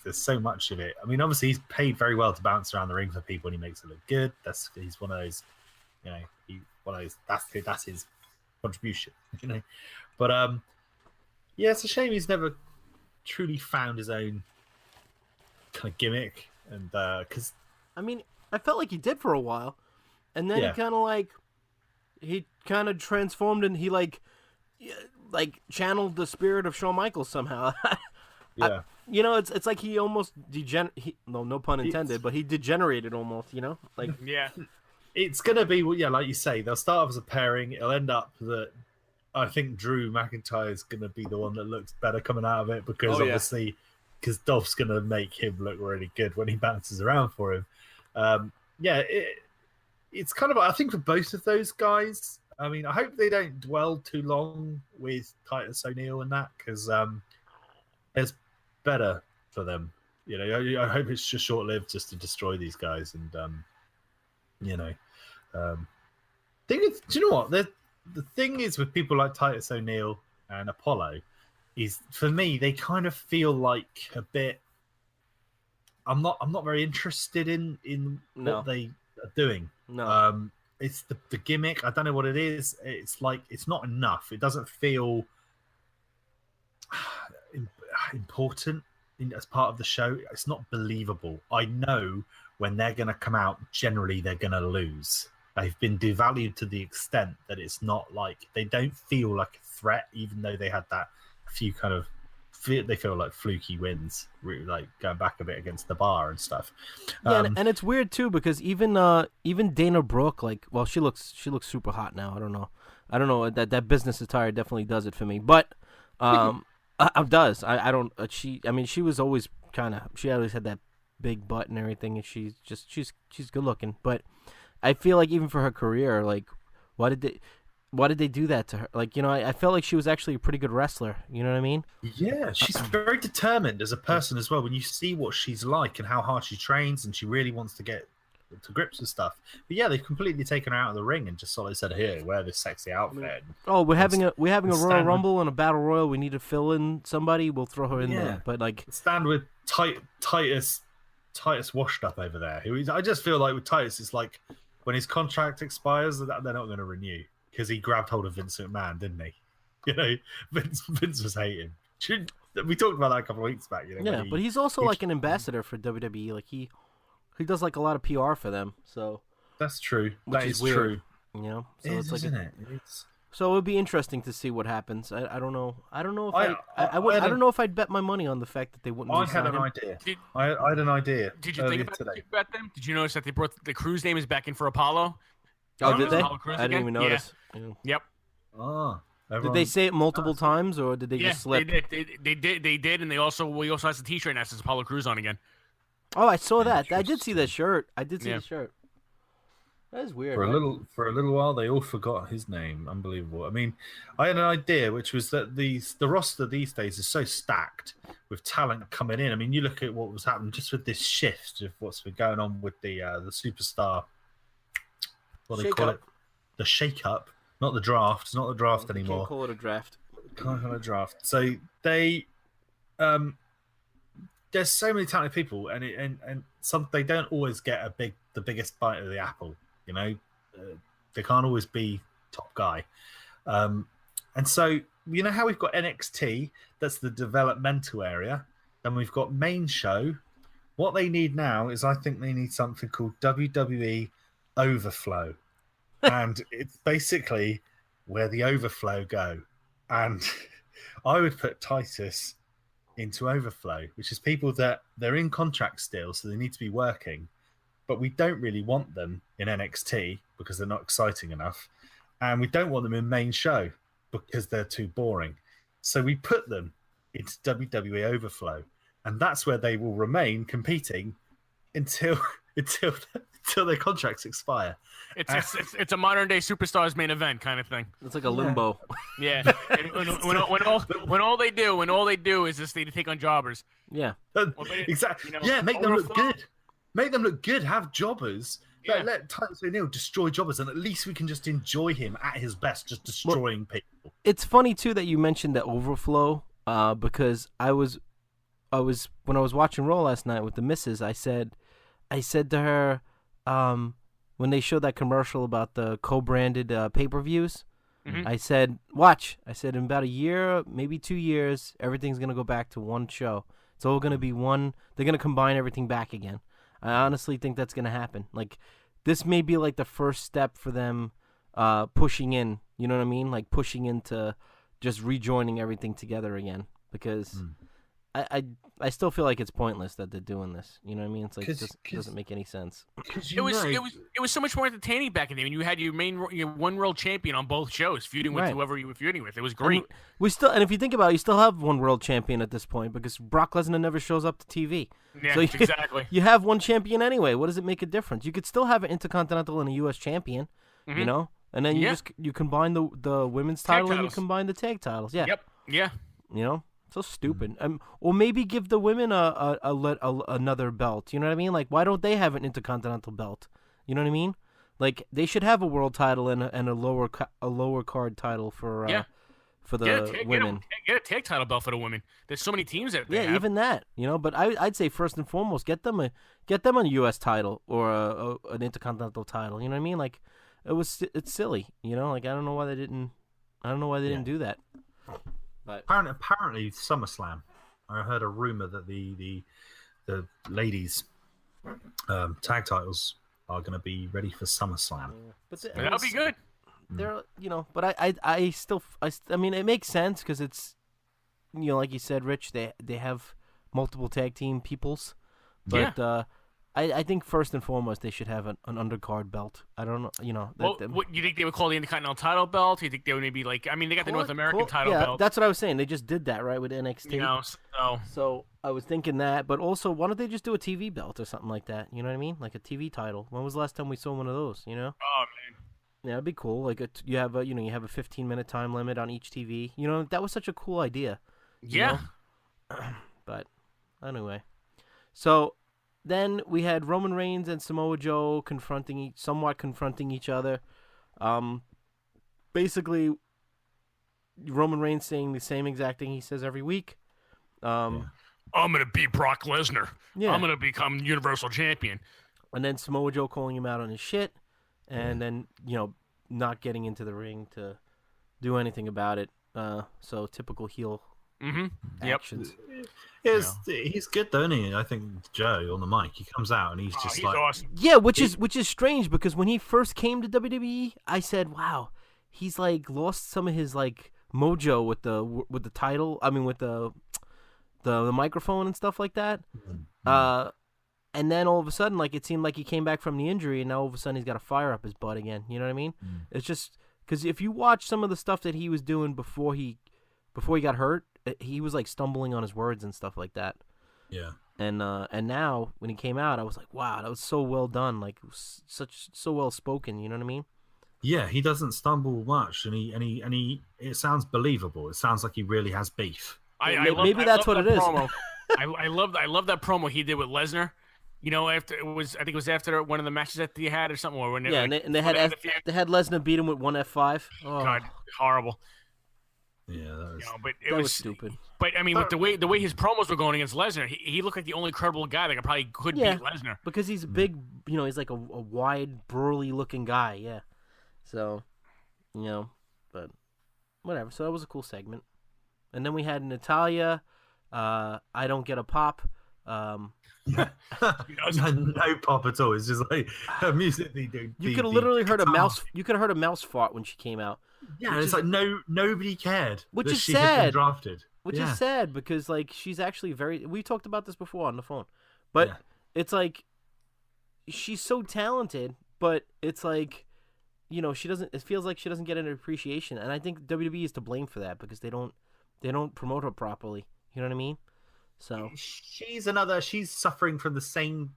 There's so much of it. I mean, obviously he's paid very well to bounce around the ring for people, and he makes it look good. He's one of those, that's his contribution, you know. But yeah, it's a shame he's never truly found his own kind of gimmick, and because I mean, I felt like he did for a while, and then he kind of transformed, and he like channeled the spirit of Shawn Michaels somehow. yeah, it's like he almost no pun intended, but he degenerated almost. You know, like Yeah. it's gonna be like you say, they'll start off as a pairing. It'll end up that I think Drew McIntyre is gonna be the one that looks better coming out of it, because obviously, because Dolph's gonna make him look really good when he bounces around for him. It's kind of, I think, for both of those guys. I mean, I hope they don't dwell too long with Titus O'Neil and that, because it's better for them. You know, I hope it's just short-lived, just to destroy these guys. And do you know what? The thing is with people like Titus O'Neil and Apollo is, for me, they kind of feel like a bit. I'm not very interested in what they are doing. no. It's the gimmick. I don't know what it is. It's like it's not enough. It doesn't feel important as part of the show. It's not believable. I know when they're going to come out, generally they're going to lose. They've been devalued to the extent that it's not like, they don't feel like a threat, even though they had that few kind of, they feel like fluky wins, like going back a bit against the Bar and stuff. Yeah, and it's weird too, because even Dana Brooke, like, well, she looks super hot now. I don't know that business attire definitely does it for me, but it does. I don't. She was always she always had that big butt and everything, and she's good looking. But I feel like even for her career, like, why did they do that to her? Like, I felt like she was actually a pretty good wrestler. You know what I mean? Yeah, she's very determined as a person as well. When you see what she's like and how hard she trains, and she really wants to get to grips with stuff. But yeah, they've completely taken her out of the ring and just sort of said, "Here, wear this sexy outfit." Oh, we're having a Royal Rumble and a Battle Royal. We need to fill in somebody. We'll throw her in there. But like, stand with Titus washed up over there. I just feel like with Titus, it's like when his contract expires, they're not going to renew, because he grabbed hold of Vince McMahon, didn't he? You know, Vince was hating. We talked about that a couple of weeks back. Yeah, but he's also like an ambassador for WWE. Like he does like a lot of PR for them. So that's true. Which That is is weird, true. So it's like, isn't it? It's... So it would be interesting to see what happens. I don't know. I don't know if I don't know if I'd bet my money on the fact that they wouldn't. I had an idea. I had an idea. Did you think about them? Did you notice that they brought the crew's name is back in for Apollo? Oh, did they? Apollo Crews I didn't again? even notice. Yeah. Yeah. Yep. Oh. Did they say it multiple times, or did they just slip? They did, and we also has the T-shirt now since Apollo Crews on again. Oh, I saw that. I did see that shirt. I did see the shirt. That is weird. For a little while, they all forgot his name. Unbelievable. I mean, I had an idea, which was that the roster these days is so stacked with talent coming in. I mean, you look at what was happening just with this shift of what's been going on with the superstar. What do they call it? The shake-up, not the draft. It's not the draft anymore. Can't call it a draft. Can't call it a draft. So they there's so many talented people, and some they don't always get the biggest bite of the apple. You know, they can't always be top guy. And so you know how we've got NXT, that's the developmental area. Then we've got main show. What they need now is, I think they need something called WWE Overflow, and it's basically where the overflow go. And I would put Titus into Overflow, which is people that they're in contract still, so they need to be working, but we don't really want them in NXT because they're not exciting enough, and we don't want them in main show because they're too boring. So we put them into WWE Overflow, and that's where they will remain competing until their contracts expire. It's a modern day Superstars main event kind of thing. It's like a limbo. Yeah. when all they do is just they take on jobbers. Yeah. Exactly. Make them look good. Make them look good. Have jobbers. Yeah. Let Titus O'Neil destroy jobbers, and at least we can just enjoy him at his best, just destroying people. It's funny too that you mentioned the Overflow, because I was when I was watching Raw last night with the missus, I said to her, when they showed that commercial about the co-branded pay-per-views, I said, watch. I said, in about a year, maybe 2 years, everything's going to go back to one show. It's all going to be one. They're going to combine everything back again. I honestly think that's going to happen. Like, this may be like the first step for them pushing in, you know what I mean? Like, pushing into just rejoining everything together again. Because I still feel like it's pointless that they're doing this. You know what I mean? It's like, it just doesn't make any sense. It was so much more entertaining back in the day when you had your one world champion on both shows, feuding with whoever you were feuding with. It was great. And if you think about it, you still have one world champion at this point because Brock Lesnar never shows up to TV. Yeah, so exactly. You have one champion anyway. What does it make a difference? You could still have an Intercontinental and a U.S. champion, you know, and then you combine the women's title and you combine the tag titles. Yeah. Yep. Yeah. You know. So stupid. Or maybe give the women another belt. You know what I mean? Like, why don't they have an Intercontinental belt? You know what I mean? Like, they should have a world title and a lower card title for the women. Get a tag title belt for the women. There's so many teams that they have. Even that. You know, but I'd say first and foremost, get them a U.S. title or an Intercontinental title. You know what I mean? Like, it's silly. You know, like I don't know why they didn't do that. But apparently SummerSlam, I heard a rumor that the ladies tag titles are going to be ready for SummerSlam. But that'll be good. They're, you know, but I mean, it makes sense because it's, you know, like you said, Rich, they have multiple tag team peoples, but I think first and foremost they should have an undercard belt. I don't know, you know. What you think they would call the Intercontinental title belt? You think they would maybe like? I mean, they got the North American title belt. That's what I was saying. They just did that right with NXT. You know, so I was thinking that, but also why don't they just do a TV belt or something like that? You know what I mean? Like a TV title. When was the last time we saw one of those? You know? Oh man. Yeah, it'd be cool. Like you have a 15-minute time limit on each TV. You know, that was such a cool idea. Yeah. But anyway, so. Then we had Roman Reigns and Samoa Joe somewhat confronting each other. Basically, Roman Reigns saying the same exact thing he says every week. I'm going to beat Brock Lesnar. Yeah. I'm going to become Universal Champion. And then Samoa Joe calling him out on his shit. And then, you know, not getting into the ring to do anything about it. So typical heel actions. He's good, though, isn't he? I think Joe on the mic, he comes out and he's just like, awesome. Yeah, which is strange because when he first came to WWE, I said, "Wow, he's like lost some of his like mojo with the title. I mean, with the microphone and stuff like that." And then all of a sudden, like it seemed like he came back from the injury, and now all of a sudden he's got a fire up his butt again. You know what I mean? It's just because if you watch some of the stuff that he was doing before he got hurt. He was like stumbling on his words and stuff like that. Yeah. And now when he came out, I was like, wow, that was so well done. Like so well spoken. You know what I mean? Yeah, he doesn't stumble much, and he. It sounds believable. It sounds like he really has beef. Maybe that's what it is. I love that promo he did with Lesnar. You know, I think it was after one of the matches that he had or something. Or when they had Lesnar beat him with one F5. Oh. God, horrible. Yeah, that was. You know, but That was stupid. But I mean, with the way his promos were going against Lesnar, he looked like the only credible guy that could beat Lesnar. Because he's a big, he's like a wide, burly looking guy. Yeah. So, but whatever. So that was a cool segment. And then we had Natalia. I don't get a pop. No pop at all. It's just like her music. You could have literally heard a mouse. You could have heard a mouse fart when she came out. Yeah, it's like nobody cared. Which is she sad. Had been drafted. Which is sad because like she's actually we talked about this before on the phone, but it's like she's so talented, but it's like she doesn't. It feels like she doesn't get an appreciation, and I think WWE is to blame for that because they don't promote her properly. You know what I mean? So she's suffering from the same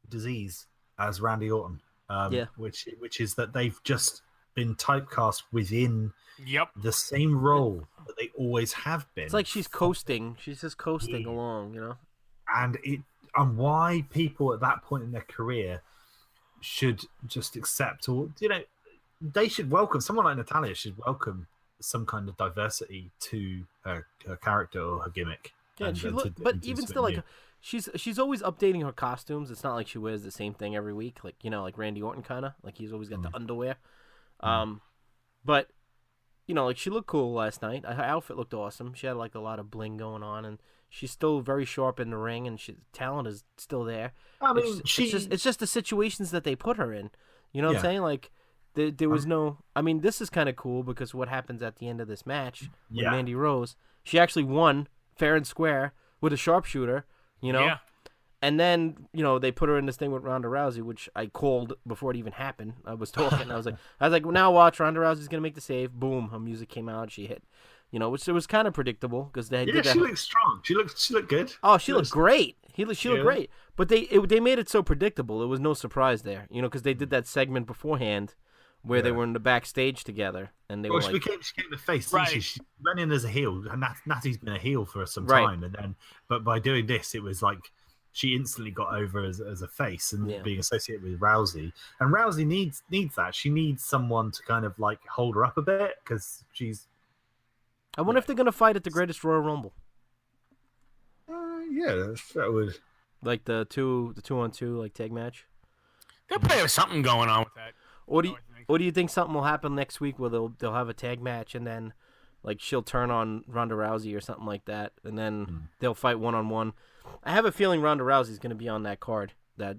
disease as Randy Orton. Which is that they've just been typecast within the same role that they always have been. It's like she's coasting. She's just coasting along, And why people at that point in their career should just accept, or they should welcome someone like Natalia should welcome some kind of diversity to her character or her gimmick. Yeah, but even still, like she's always updating her costumes. It's not like she wears the same thing every week, like like Randy Orton kind of. Like he's always got the underwear. But like she looked cool last night. Her outfit looked awesome. She had like a lot of bling going on, and she's still very sharp in the ring, and talent is still there. I mean, it's just the situations that they put her in. You know what I'm saying? Like there was no. I mean, this is kind of cool because what happens at the end of this match with Mandy Rose, she actually won fair and square with a sharpshooter. Yeah. And then, they put her in this thing with Ronda Rousey, which I called before it even happened. I was talking. I was like, well, now watch. Ronda Rousey's going to make the save. Boom. Her music came out. She hit. Which it was kind of predictable because they did that. She looked strong. She looked good. Oh, she looked great. She looked great. But they made it so predictable. It was no surprise there, because they did that segment beforehand where they were in the backstage together. And they were she became the face. Right. She went in as a heel. Natty's been a heel for some time. And but by doing this, it was like, she instantly got over as a face and being associated with Rousey. And Rousey needs that. She needs someone to kind of like hold her up a bit because she's... I wonder if they're going to fight at the Greatest Royal Rumble. That would... Like the 2-on-2 like tag match? They'll probably have something going on with that. Or do you think something will happen next week where they'll have a tag match and then like she'll turn on Ronda Rousey or something like that and then they'll fight one-on-one? I have a feeling Ronda Rousey's going to be on that card, that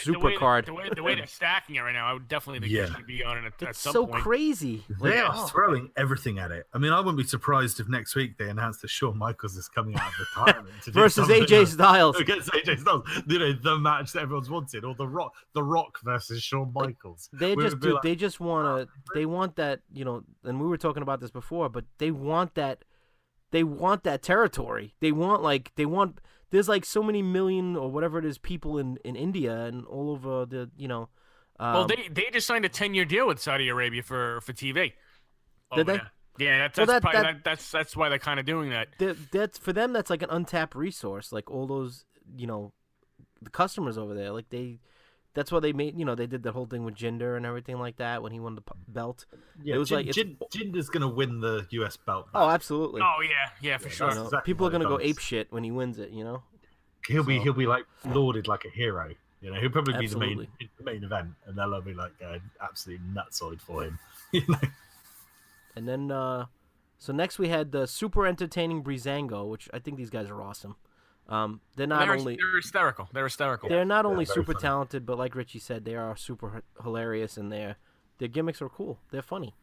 super card. The way they're stacking it right now, I would definitely think she should be on it at some point. It's so crazy. They are throwing everything at it. I mean, I wouldn't be surprised if next week they announced that Shawn Michaels is coming out of retirement versus AJ Styles against AJ Styles. The match that everyone's wanted, or The Rock versus Shawn Michaels. They want that, and we were talking about this before, but they want that territory. There's like so many million or whatever it is people in India and all over the well, they just signed a 10-year deal with Saudi Arabia for TV. Did they? Yeah, that's why they're kind of doing that. That's for them. That's like an untapped resource. Like all those the customers over there. Like that's why they made they did the whole thing with Jinder and everything like that when he won the belt. Yeah, it was Jinder's gonna win the US belt back. Oh, absolutely. Oh yeah, for sure. Exactly people are gonna go ape shit when he wins it. He'll be like lauded like a hero. He'll probably be the main event, and they'll be like absolute nutsoid for him. And then so next we had the super entertaining Breezango, which I think these guys are awesome. They're hysterical. They're not only super funny. talented, but like Richie said, they are super hilarious, and their gimmicks are cool. They're funny,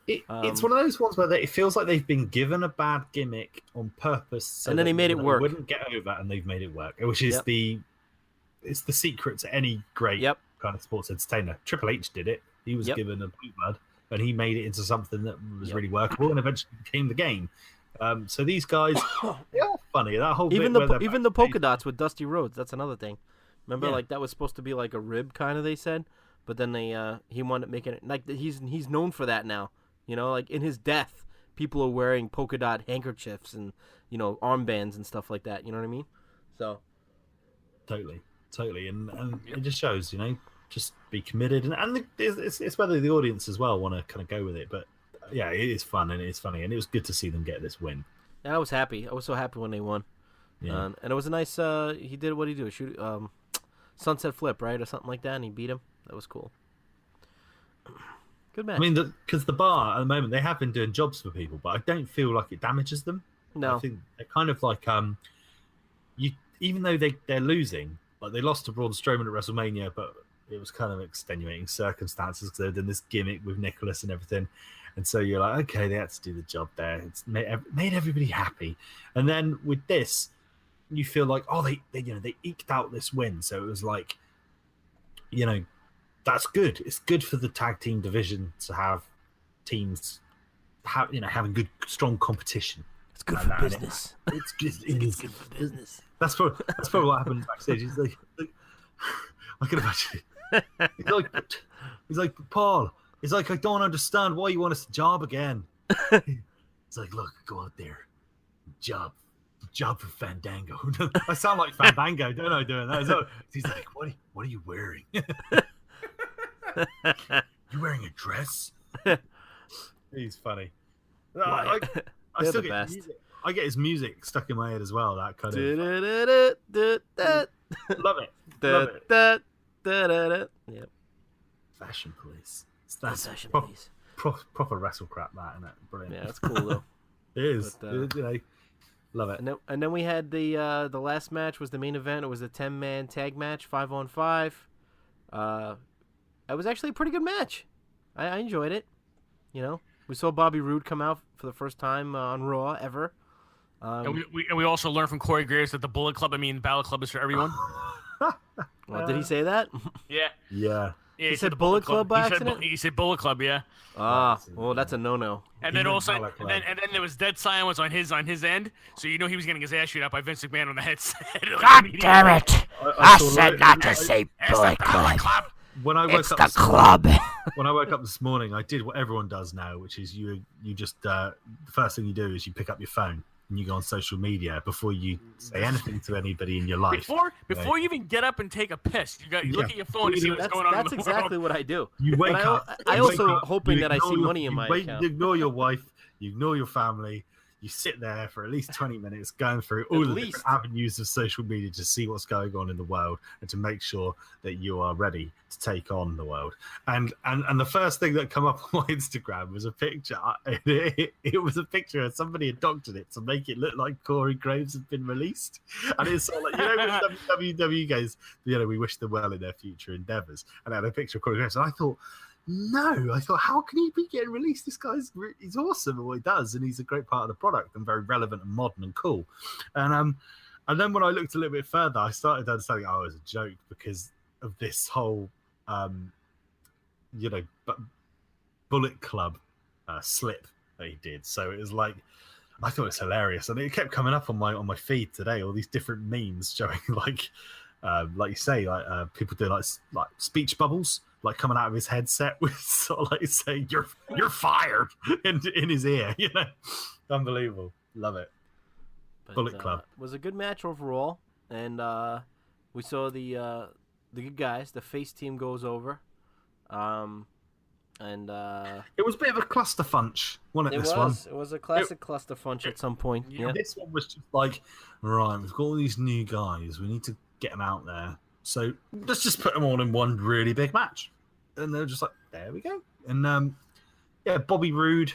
It's one of those ones where it feels like they've been given a bad gimmick on purpose, so and then they made it work. Wouldn't get over, and they've made it work, which is it's the secret to any great kind of sports entertainer. Triple H did it. He was given a blue blood, and he made it into something that was really workable, and eventually became the game. So these guys, they are funny. That whole even the polka dots with Dusty Rhodes. That's another thing. Remember, like that was supposed to be like a rib, kind of. They said, but then he wanted to make it like he's known for that now. Like in his death, people are wearing polka dot handkerchiefs and armbands and stuff like that. You know what I mean? So totally, and it just shows, just be committed, and it's whether the audience as well want to kind of go with it, but. yeah, it is fun and it's funny, and it was good to see them get this win. And I was happy. I was so happy when they won. Yeah, And it was a nice. He did what he do? Shoot, sunset flip, right, or something like that, and he beat him. That was cool. Good match. I mean, because the bar at the moment, they have been doing jobs for people, but I don't feel like it damages them. No. I think they're kind of like even though they're losing, like they lost to Braun Strowman at WrestleMania, but it was kind of extenuating circumstances because they're doing this gimmick with Nicholas and everything. And so you're like, okay, they had to do the job there. It's made everybody happy. And then with this, you feel like, oh, they eked out this win. So it was like, that's good. It's good for the tag team division to have teams having good, strong competition. It's good for business. It's good for business. That's probably what happened backstage. He's like I can imagine. He's like, Paul. He's like, I don't understand why you want us to job again. It's like, look, go out there, job for Fandango. I sound like Fandango, don't I? Doing that. So he's like, what are you wearing? You wearing a dress? He's funny. I still get music. I get his music stuck in my head as well. That kind of love it. Yep. Fashion police. That's fashion police. Proper wrestle crap, that, isn't it? Brilliant. Yeah, that's cool though. It is. But, love it. And then we had the last match was the main event. It was a 10-man tag match, 5-on-5. It was actually a pretty good match. I enjoyed it. We saw Bobby Roode come out for the first time on Raw ever. And we also learned from Corey Graves that the Bullet Club, Battle Club is for everyone. Well, did he say that? Yeah. Yeah. He said Bullet Club by accident? He said Bullet Club, yeah. Well, that's a no-no. And then also, and then there was dead silence on his end, so he was getting his ass shoot out by Vince McMahon on the headset. God damn it! I said not to say Bullet Club. When I woke It's up the club. When I woke up this morning, I did what everyone does now, which is you just the first thing you do is you pick up your phone and you go on social media before you say anything to anybody in your life. Before you even get up and take a piss, you look at your phone to see what's going on. That's exactly what I do. You wake up. I also hoping that I see money in my account. You ignore your wife. You ignore your family. You sit there for at least 20 minutes going through all the different avenues of social media to see what's going on in the world and to make sure that you are ready to take on the world. And the first thing that came up on my Instagram was a picture. It was a picture and somebody had doctored it to make it look like Corey Graves had been released. And it's sort of like, when WWE guys, we wish them well in their future endeavors. And I had a picture of Corey Graves. And I thought, how can he be getting released? This he's awesome at what he does, and he's a great part of the product and very relevant and modern and cool. And then when I looked a little bit further, I started understanding, it was a joke because of this whole, Bullet Club slip that he did. So it was like, I thought it was hilarious, and it kept coming up on my feed today. All these different memes showing like you say, people do like speech bubbles. Like coming out of his headset with sort of like saying "you're fired" in his ear, unbelievable, love it. But, Bullet Club was a good match overall, and we saw the good guys. The face team goes over, and it was a bit of a cluster funch, wasn't it? It was a classic cluster funch at some point. Yeah, this one was just like, right, we've got all these new guys, we need to get them out there. So let's just put them all in one really big match. And they're just like, there we go. And Bobby Roode,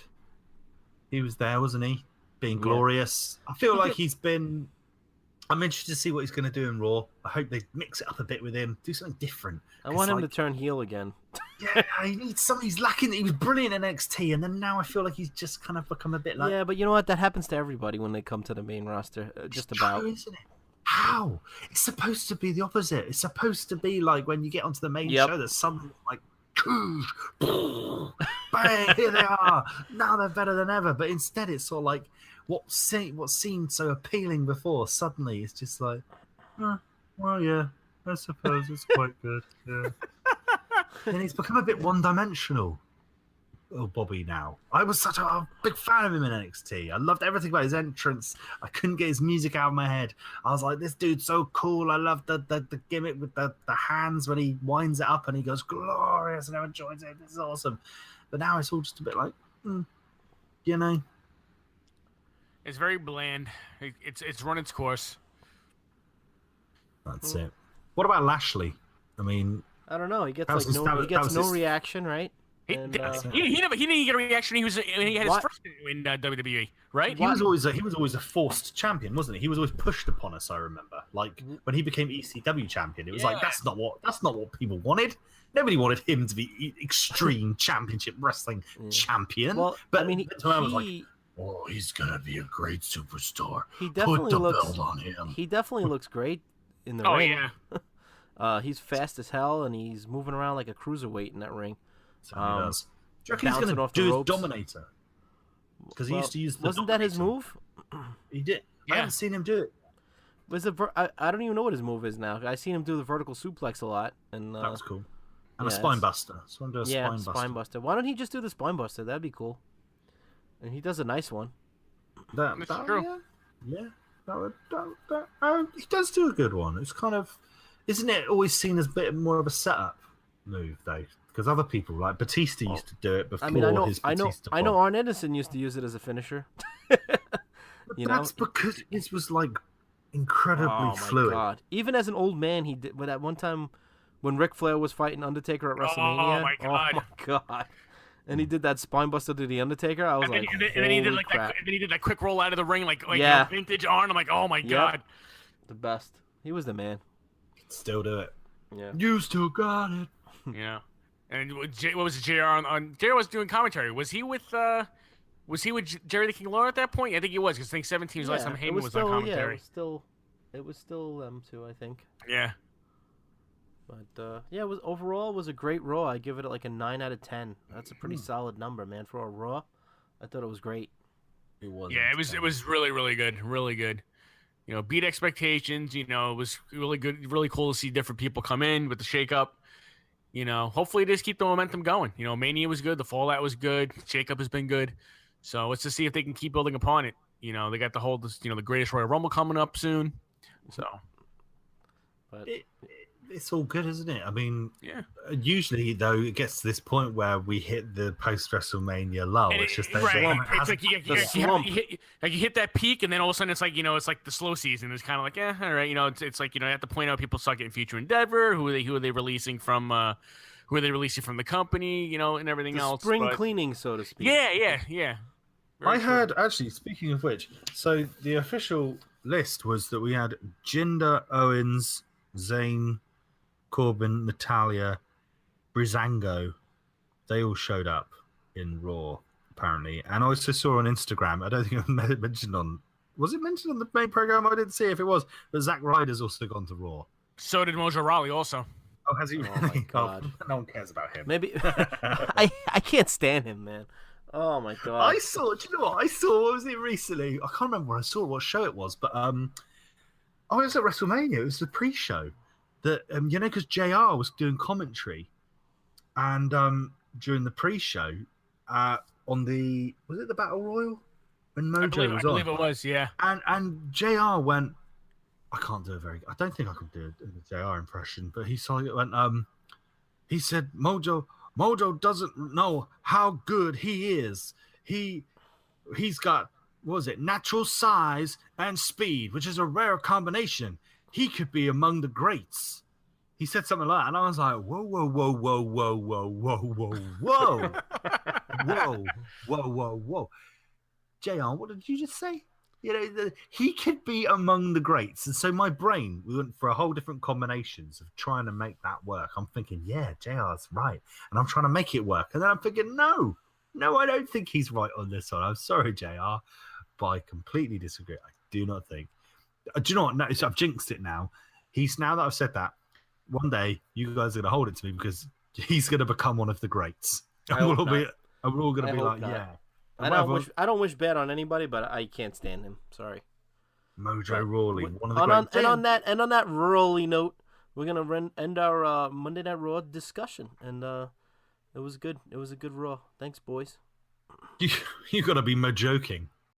he was there, wasn't he? Being glorious. I feel like I'm interested to see what he's going to do in Raw. I hope they mix it up a bit with him, do something different. I want him to turn heel again. Yeah, he needs something. He's lacking. He was brilliant in NXT, and then now I feel like he's just kind of become a bit like. Yeah, but you know what? That happens to everybody when they come to the main roster. Just about. True, isn't it? How? It's supposed to be the opposite. It's supposed to be like when you get onto the main show, there's something like, bang, here they are. Now they're better than ever. But instead, it's sort of like what seemed so appealing before. Suddenly, it's just like, well, yeah, I suppose it's quite good. Yeah. And he's become a bit one-dimensional. Oh, Bobby now. I was such a big fan of him in NXT. I loved everything about his entrance. I couldn't get his music out of my head. I was like, this dude's so cool. I love the gimmick with the hands when he winds it up and he goes glorious and everyone joins it. This is awesome. But now it's all just a bit like, you know. It's very bland. It's run its course. That's it. What about Lashley? I mean, I don't know. He gets That was his- that was- that was no his- reaction, right? He, And, he didn't get a reaction. When he had his What? first in WWE, right? he was always a forced champion, wasn't he? He was always pushed upon us. I remember, like when he became ECW champion, it was like Yeah. that's not what people wanted. Nobody wanted him to be extreme championship wrestling champion. Well, but I mean, I was like, oh, he's gonna be a great superstar. he Put definitely the looks. belt on him. He definitely looks great in the Oh ring. yeah. He's fast as hell, and he's moving around like a cruiserweight in that ring. So he does. Do you reckon he's bouncing gonna off the do his ropes. Dominator? Because he used to use the Wasn't that his Dominator. move? He did. Yeah. I haven't seen him do it. Was I don't even know what his move is now. I seen him do the vertical suplex a lot, and That was cool. And yeah, a spine buster. So I'm doing a yeah, spine buster. Why don't he just do the spine buster? That'd be cool. And he does a nice one. That's true. Yeah. He does do a good one. It's kind of, isn't it always seen as a bit more of a setup move though? Because other people like Batista used to do it before I mean, his Batista. I know. bomb. Arn Anderson used to use it as a finisher. You know? That's because his was like incredibly Oh my fluid. god! Even as an old man, he did. But at one time, when Ric Flair was fighting Undertaker at WrestleMania, my God. oh my god! And he did that spine buster to the Undertaker. I was And then, like, and then he did holy like crap. that. And then he did that quick roll out of the ring, like Yeah. vintage Arn. I'm like, oh my god. The best. He was the man. Still do it. Yeah. You still got it. Yeah. And what was it, JR on JR was doing commentary. Was he with Jerry the King Lawler at that point? I think he was, because I think 17 was the last time Heyman was on commentary. it was still them two, I think. Yeah. But it was overall it was a great Raw. I give it like a 9 out of 10. That's a pretty solid number, man, for a Raw. I thought it was great. It was. Yeah, it was really, really good. Really good. You know, beat expectations. You know, it was really good, really cool to see different people come in with the shakeup. You know, hopefully they just keep the momentum going. You know, Mania was good, the Fallout was good, shakeup has been good. So let's just see if they can keep building upon it. You know, they got the whole, the Greatest Royal Rumble coming up soon. So, But It's all good, isn't it? I mean, yeah. Usually, though, it gets to this point where we hit the post-WrestleMania lull. And It's just right. It's like you hit that peak, and then all of a sudden it's like, it's like the slow season. It's kind of like, all right, it's like, you have to point out people suck in Future Endeavor. Who are they releasing from? Who are they releasing from the company? And everything else. spring but- cleaning, so to speak. Yeah. Very I true. heard, actually, speaking of which, so the official list was that we had Jinder, Owens, Zayn, Corbin, Natalia, Breezango. They all showed up in Raw, apparently. And I also saw on Instagram, I don't think I mentioned on... Was it mentioned on the main program? I didn't see if it was. But Zack Ryder's also gone to Raw. So did Mojo Rawley also. Oh, has he really? my God. Oh, no one cares about him. Maybe I can't stand him, man. Oh my god. I saw, do you know what? What was it recently? I can't remember when I saw what show it was, but I was at WrestleMania. It was the pre-show that, because JR was doing commentary and during the pre-show on was it the Battle Royal? When Mojo was I on. believe it was, yeah. And JR went, I can't do I don't think I can do a JR impression, but he went, he said, Mojo doesn't know how good he is. He's got, what was it, natural size and speed, which is a rare combination. He could be among the greats. He said something like that, and I was like, whoa, whoa, whoa, whoa, whoa, whoa, whoa, whoa, whoa, whoa, whoa, whoa, whoa. JR, what did you just say? He could be among the greats. And so my brain, we went for a whole different combinations of trying to make that work. I'm thinking, yeah, JR's right. And I'm trying to make it work. And then I'm thinking, no, I don't think he's right on this one. I'm sorry, JR, but I completely disagree. I do not think. Do you know what? No, I've jinxed it now. Now that I've said that, one day you guys are going to hold it to me because he's going to become one of the greats. And we're all going to be like, not. yeah. I don't wish bad on anybody, but I can't stand him. Sorry. Mojo Rawley, one of the greats. And on that Rawley note, we're gonna end our Monday Night Raw discussion, and it was good. It was a good Raw. Thanks, boys. You got to be joking.